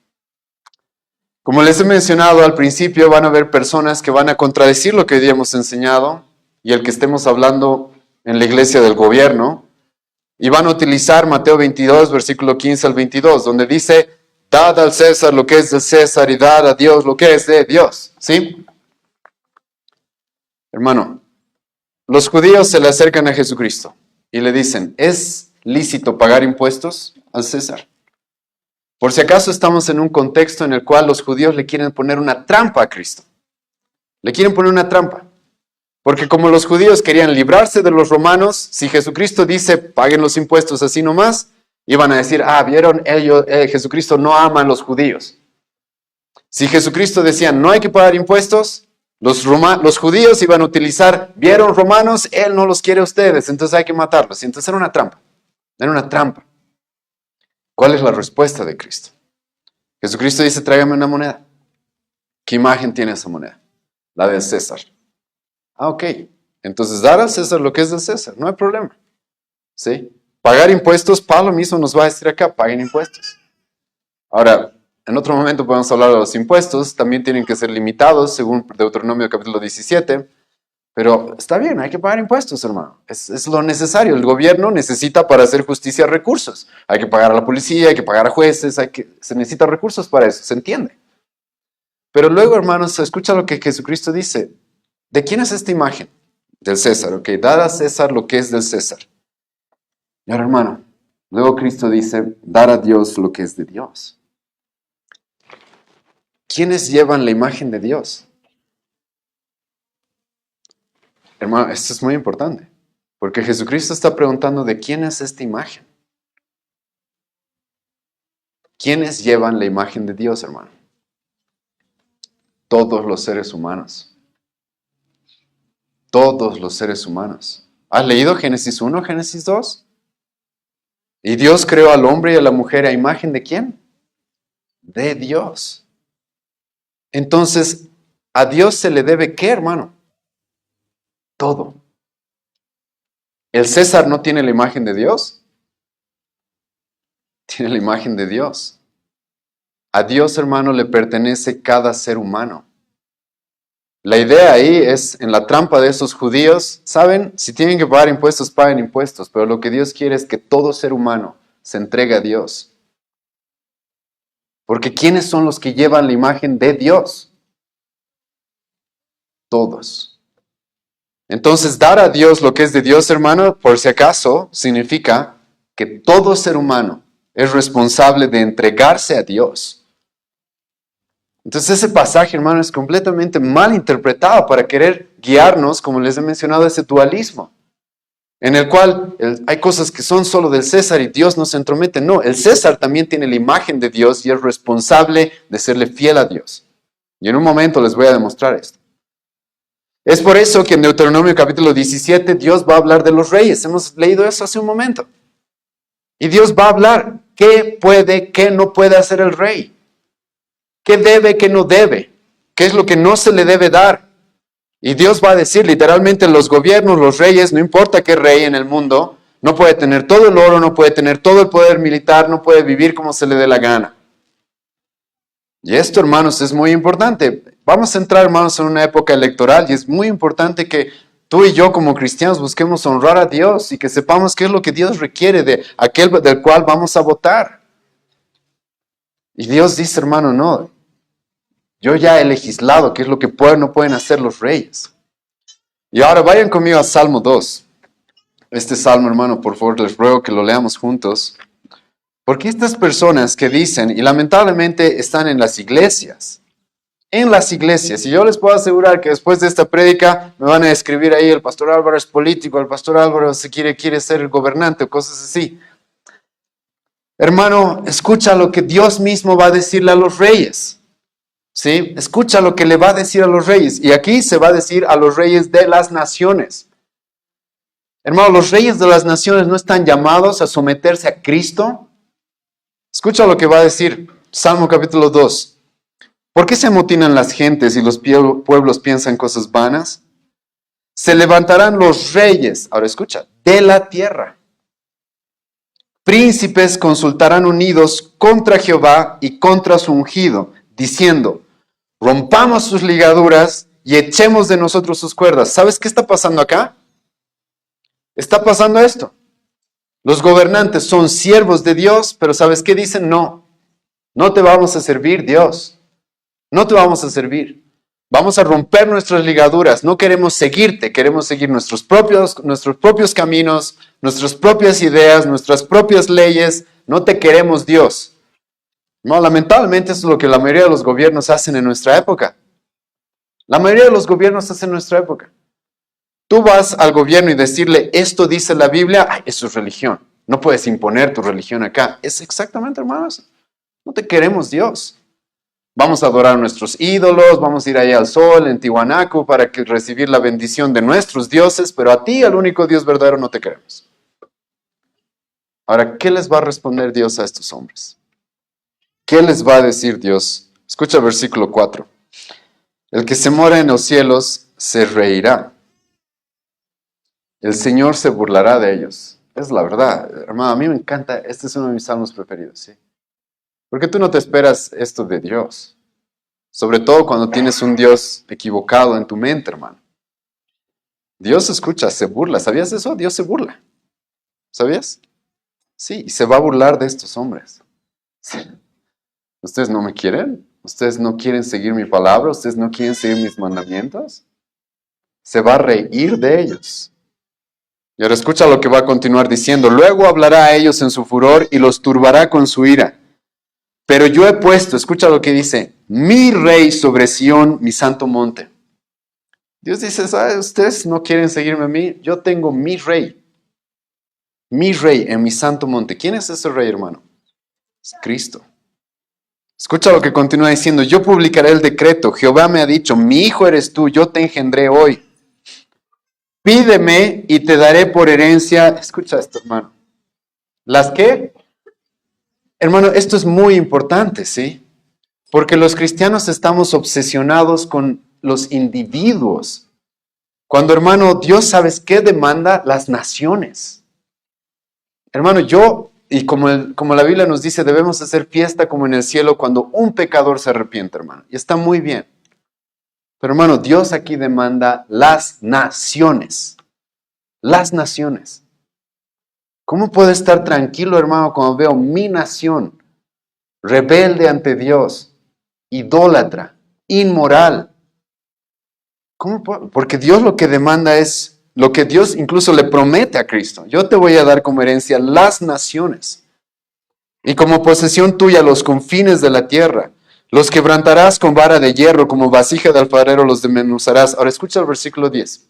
Speaker 1: Como les he mencionado al principio, van a haber personas que van a contradecir lo que hoy día hemos enseñado y el que estemos hablando en la iglesia del gobierno, y van a utilizar Mateo 22, versículo 15 al 22, donde dice, dad al César lo que es del César y dad a Dios lo que es de Dios. ¿Sí? Hermano, los judíos se le acercan a Jesucristo y le dicen, ¿es lícito pagar impuestos al César? Por si acaso estamos en un contexto en el cual los judíos le quieren poner una trampa a Cristo. Le quieren poner una trampa. Porque como los judíos querían librarse de los romanos, si Jesucristo dice, paguen los impuestos así nomás, iban a decir, vieron, Jesucristo no ama a los judíos. Si Jesucristo decía, no hay que pagar impuestos, los judíos iban a utilizar, vieron romanos, Él no los quiere a ustedes, entonces hay que matarlos. Y entonces era una trampa. Era una trampa. ¿Cuál es la respuesta de Cristo? Jesucristo dice, tráigame una moneda. ¿Qué imagen tiene esa moneda? La del César. Ok. Entonces, dar al César lo que es del César, no hay problema. ¿Sí? Pagar impuestos, Pablo mismo nos va a decir acá, paguen impuestos. Ahora, en otro momento podemos hablar de los impuestos, también tienen que ser limitados, según Deuteronomio capítulo 17, pero está bien, hay que pagar impuestos, hermano. Es lo necesario. El gobierno necesita para hacer justicia recursos. Hay que pagar a la policía, hay que pagar a jueces, se necesitan recursos para eso, se entiende. Pero luego, hermanos, escucha lo que Jesucristo dice. ¿De quién es esta imagen? Del César, ok. Dar a César lo que es del César. Y ahora, hermano, luego Cristo dice, dar a Dios lo que es de Dios. ¿Quiénes llevan la imagen de Dios? Hermano, esto es muy importante, porque Jesucristo está preguntando de quién es esta imagen. ¿Quiénes llevan la imagen de Dios, hermano? Todos los seres humanos. Todos los seres humanos. ¿Has leído Génesis 1, Génesis 2? Y Dios creó al hombre y a la mujer a imagen ¿de quién? De Dios. Entonces, ¿a Dios se le debe qué, hermano? Todo. ¿El César no tiene la imagen de Dios? Tiene la imagen de Dios. A Dios, hermano, le pertenece cada ser humano. La idea ahí es, en la trampa de esos judíos, ¿saben? Si tienen que pagar impuestos, paguen impuestos, pero lo que Dios quiere es que todo ser humano se entregue a Dios. Porque ¿quiénes son los que llevan la imagen de Dios? Todos. Entonces, dar a Dios lo que es de Dios, hermano, por si acaso, significa que todo ser humano es responsable de entregarse a Dios. Entonces ese pasaje, hermano, es completamente mal interpretado para querer guiarnos, como les he mencionado, a ese dualismo, en el cual hay cosas que son solo del César y Dios no se entromete. No, el César también tiene la imagen de Dios y es responsable de serle fiel a Dios. Y en un momento les voy a demostrar esto. Es por eso que en Deuteronomio capítulo 17 Dios va a hablar de los reyes. Hemos leído eso hace un momento. Y Dios va a hablar qué puede, qué no puede hacer el rey. ¿Qué debe, qué no debe? ¿Qué es lo que no se le debe dar? Y Dios va a decir literalmente los gobiernos, los reyes, no importa qué rey en el mundo, no puede tener todo el oro, no puede tener todo el poder militar, no puede vivir como se le dé la gana. Y esto, hermanos, es muy importante. Vamos a entrar, hermanos, en una época electoral y es muy importante que tú y yo como cristianos busquemos honrar a Dios y que sepamos qué es lo que Dios requiere de aquel del cual vamos a votar. Y Dios dice, hermano, no, yo ya he legislado qué es lo que pueden o no pueden hacer los reyes. Y ahora vayan conmigo a Salmo 2. Este salmo, hermano, por favor, les ruego que lo leamos juntos. Porque estas personas que dicen, y lamentablemente están en las iglesias, y yo les puedo asegurar que después de esta prédica me van a escribir ahí, el pastor Álvaro es político, el pastor Álvaro quiere ser el gobernante o cosas así. Hermano, escucha lo que Dios mismo va a decirle a los reyes. ¿Sí? Escucha lo que le va a decir a los reyes. Y aquí se va a decir a los reyes de las naciones. Hermano, los reyes de las naciones no están llamados a someterse a Cristo. Escucha lo que va a decir Salmo capítulo 2. ¿Por qué se amotinan las gentes y los pueblos piensan cosas vanas? Se levantarán los reyes, ahora escucha, de la tierra. Príncipes consultarán unidos contra Jehová y contra su ungido, diciendo, rompamos sus ligaduras y echemos de nosotros sus cuerdas. ¿Sabes qué está pasando acá? Está pasando esto. Los gobernantes son siervos de Dios, pero ¿sabes qué dicen? No te vamos a servir, Dios. No te vamos a servir. Vamos a romper nuestras ligaduras. No queremos seguirte, queremos seguir nuestros propios caminos, nuestras propias ideas, nuestras propias leyes. No te queremos, Dios. No, lamentablemente eso es lo que la mayoría de los gobiernos hacen en nuestra época. La mayoría de los gobiernos hacen en nuestra época. Tú vas al gobierno y decirle, esto dice la Biblia, ay, eso es religión. No puedes imponer tu religión acá. Es exactamente, hermanos. No te queremos Dios. Vamos a adorar a nuestros ídolos, vamos a ir allá al sol, en Tiwanaku, para recibir la bendición de nuestros dioses, pero a ti, al único Dios verdadero, no te queremos. Ahora, ¿qué les va a responder Dios a estos hombres? ¿Qué les va a decir Dios? Escucha el versículo 4. El que se mora en los cielos se reirá. El Señor se burlará de ellos. Es la verdad, hermano, a mí me encanta, este es uno de mis salmos preferidos, ¿sí? Porque tú no te esperas esto de Dios. Sobre todo cuando tienes un Dios equivocado en tu mente, hermano. Dios escucha, se burla. ¿Sabías eso? Dios se burla. ¿Sabías? Sí, y se va a burlar de estos hombres. Sí. ¿Ustedes no me quieren? ¿Ustedes no quieren seguir mi palabra? ¿Ustedes no quieren seguir mis mandamientos? Se va a reír de ellos. Y ahora escucha lo que va a continuar diciendo. Luego hablará a ellos en su furor y los turbará con su ira. Pero yo he puesto, escucha lo que dice, mi rey sobre Sión, mi santo monte. Dios dice, ¿sabes? Ustedes no quieren seguirme a mí, yo tengo mi rey en mi santo monte. ¿Quién es ese rey, hermano? Es Cristo. Escucha lo que continúa diciendo, yo publicaré el decreto, Jehová me ha dicho, mi hijo eres tú, yo te engendré hoy. Pídeme y te daré por herencia, escucha esto, hermano. ¿Las qué? Hermano, esto es muy importante, ¿sí? Porque los cristianos estamos obsesionados con los individuos. Cuando, hermano, Dios, ¿sabes qué demanda? Las naciones. Hermano, como la Biblia nos dice, debemos hacer fiesta como en el cielo cuando un pecador se arrepiente, hermano. Y está muy bien. Pero, hermano, Dios aquí demanda las naciones. Las naciones. ¿Cómo puedo estar tranquilo, hermano, cuando veo mi nación rebelde ante Dios, idólatra, inmoral? ¿Cómo puedo? Porque Dios lo que demanda es lo que Dios incluso le promete a Cristo. Yo te voy a dar como herencia las naciones y como posesión tuya los confines de la tierra. Los quebrantarás con vara de hierro, como vasija de alfarero los desmenuzarás. Ahora escucha el versículo 10.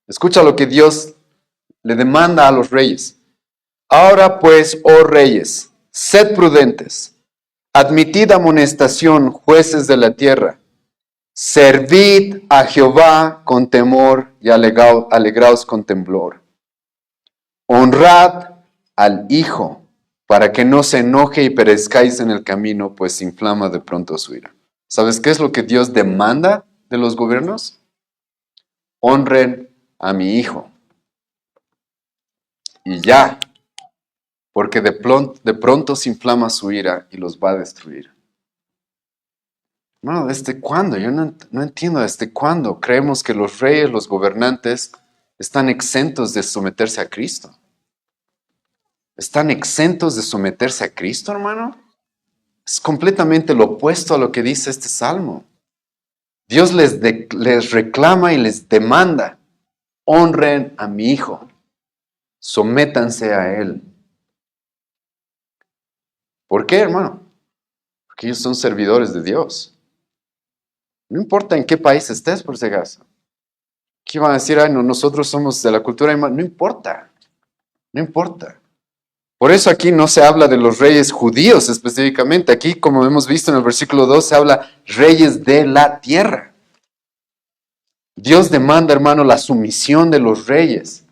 Speaker 1: Escucha lo que Dios le demanda a los reyes. Ahora pues, oh reyes, sed prudentes, admitid amonestación, jueces de la tierra. Servid a Jehová con temor y alegraos con temblor. Honrad al Hijo, para que no se enoje y perezcáis en el camino, pues inflama de pronto su ira. ¿Sabes qué es lo que Dios demanda de los gobiernos? Honren a mi Hijo. Y ya, porque de pronto se inflama su ira y los va a destruir. No, ¿desde cuándo? Yo no entiendo desde cuándo creemos que los reyes, los gobernantes, están exentos de someterse a Cristo. ¿Están exentos de someterse a Cristo, hermano? Es completamente lo opuesto a lo que dice este salmo. Dios les reclama y les demanda, honren a mi Hijo, sométanse a Él. ¿Por qué, hermano? Porque ellos son servidores de Dios. No importa en qué país estés, por si acaso. ¿Qué van a decir? Ay, no, nosotros somos de la cultura. No importa. No importa. Por eso aquí no se habla de los reyes judíos específicamente. Aquí, como hemos visto en el versículo 2, se habla reyes de la tierra. Dios demanda, hermano, la sumisión de los reyes.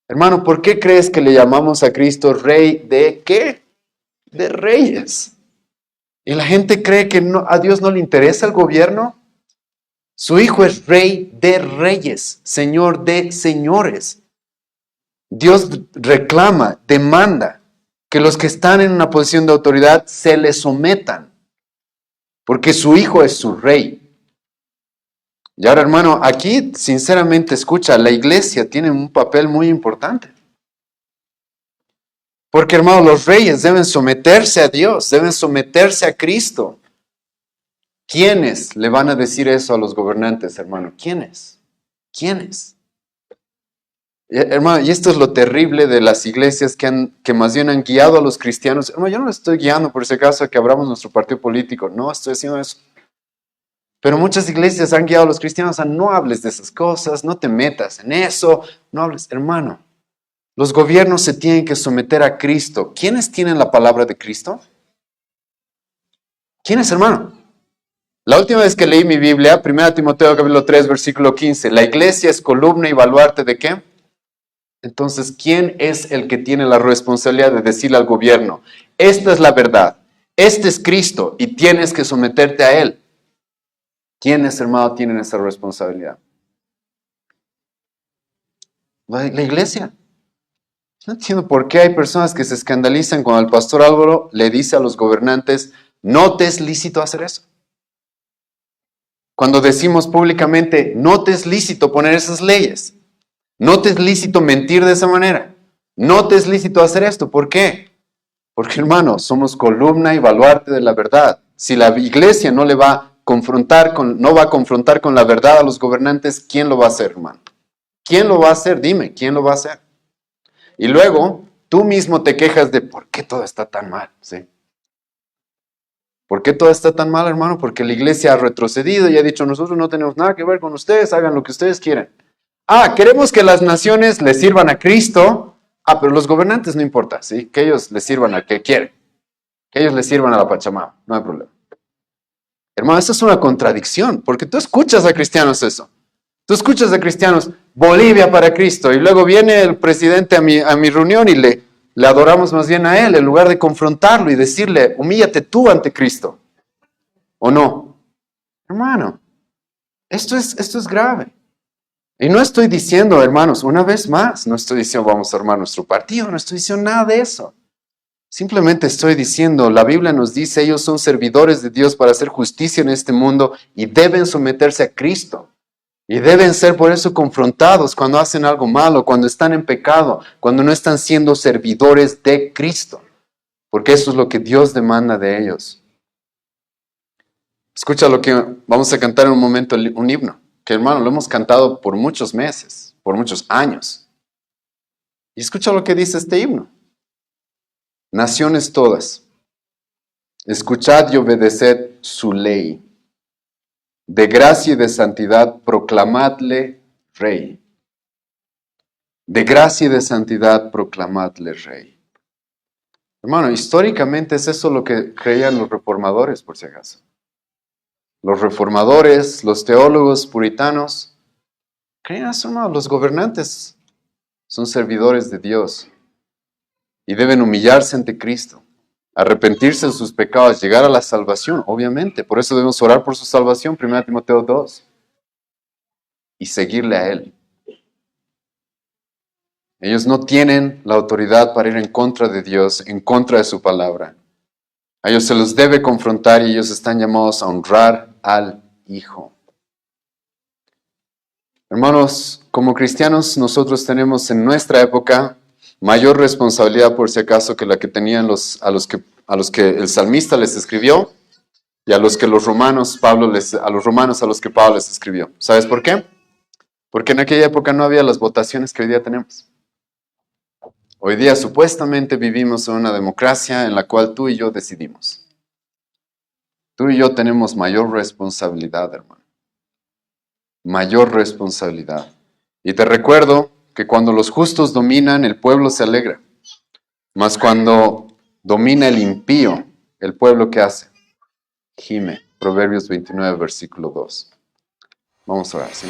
Speaker 1: Hermano, ¿por qué crees que le llamamos a Cristo rey de qué? De reyes. Y la gente cree que a Dios no le interesa el gobierno. Su Hijo es rey de reyes, señor de señores. Dios reclama, demanda que los que están en una posición de autoridad se le sometan, porque su Hijo es su rey. Y ahora, hermano, aquí sinceramente escucha, la iglesia tiene un papel muy importante. Porque, hermano, los reyes deben someterse a Dios, deben someterse a Cristo. ¿Quiénes le van a decir eso a los gobernantes, hermano? ¿Quiénes? ¿Quiénes? Hermano, y esto es lo terrible de las iglesias que más bien han guiado a los cristianos. Hermano, yo no les estoy guiando por si acaso a que abramos nuestro partido político. No estoy haciendo eso. Pero muchas iglesias han guiado a los cristianos a no hables de esas cosas, no te metas en eso, no hables. Hermano, los gobiernos se tienen que someter a Cristo. ¿Quiénes tienen la palabra de Cristo? ¿Quiénes, hermano? La última vez que leí mi Biblia, 1 Timoteo capítulo 3, versículo 15, la iglesia es columna y baluarte ¿de qué? Entonces, ¿quién es el que tiene la responsabilidad de decirle al gobierno, esta es la verdad, este es Cristo y tienes que someterte a Él? ¿Quiénes, hermano, tienen esa responsabilidad? La iglesia. No entiendo por qué hay personas que se escandalizan cuando el pastor Álvaro le dice a los gobernantes, no te es lícito hacer eso. Cuando decimos públicamente, no te es lícito poner esas leyes. No te es lícito mentir de esa manera. No te es lícito hacer esto. ¿Por qué? Porque, hermano, somos columna y baluarte de la verdad. Si la iglesia no va a confrontar con la verdad a los gobernantes, ¿quién lo va a hacer, hermano? ¿Quién lo va a hacer? Dime, ¿quién lo va a hacer? Y luego, tú mismo te quejas de ¿por qué todo está tan mal? ¿Sí? ¿Por qué todo está tan mal, hermano? Porque la iglesia ha retrocedido y ha dicho, nosotros no tenemos nada que ver con ustedes, hagan lo que ustedes quieran. Queremos que las naciones le sirvan a Cristo. Pero los gobernantes no importa, ¿sí? Que ellos le sirvan a que quieren. Que ellos le sirvan a la Pachamama, no hay problema. Hermano, eso es una contradicción, porque tú escuchas a cristianos eso. Tú escuchas a cristianos, Bolivia para Cristo, y luego viene el presidente a mi reunión y le adoramos más bien a él, en lugar de confrontarlo y decirle, humíllate tú ante Cristo. ¿O no? Hermano, esto es grave. Y no estoy diciendo, hermanos, una vez más, no estoy diciendo vamos a armar nuestro partido, no estoy diciendo nada de eso. Simplemente estoy diciendo, la Biblia nos dice, ellos son servidores de Dios para hacer justicia en este mundo y deben someterse a Cristo. Y deben ser por eso confrontados cuando hacen algo malo, cuando están en pecado, cuando no están siendo servidores de Cristo. Porque eso es lo que Dios demanda de ellos. Escucha lo que vamos a cantar en un momento, un himno, que hermano, lo hemos cantado por muchos meses, por muchos años. Y escucha lo que dice este himno. Naciones todas, escuchad y obedeced su ley. De gracia y de santidad proclamadle Rey. De gracia y de santidad proclamadle Rey. Hermano, históricamente es eso lo que creían los reformadores, por si acaso. Los reformadores, los teólogos puritanos, creían eso, hermano, los gobernantes son servidores de Dios y deben humillarse ante Cristo, arrepentirse de sus pecados, llegar a la salvación, obviamente. Por eso debemos orar por su salvación, 1 Timoteo 2, y seguirle a Él. Ellos no tienen la autoridad para ir en contra de Dios, en contra de su palabra. A ellos se los debe confrontar y ellos están llamados a honrar al Hijo. Hermanos, como cristianos nosotros tenemos en nuestra época mayor responsabilidad por si acaso que la que tenían a los que el salmista les escribió y a los que a los romanos a los que Pablo les escribió. ¿Sabes por qué? Porque en aquella época no había las votaciones que hoy día tenemos. Hoy día supuestamente vivimos en una democracia en la cual tú y yo decidimos. Tú y yo tenemos mayor responsabilidad, hermano. Mayor responsabilidad. Y te recuerdo que cuando los justos dominan, el pueblo se alegra. Mas cuando domina el impío, el pueblo ¿qué hace? Gime. Proverbios 29, versículo 2. Vamos a orar, ¿sí?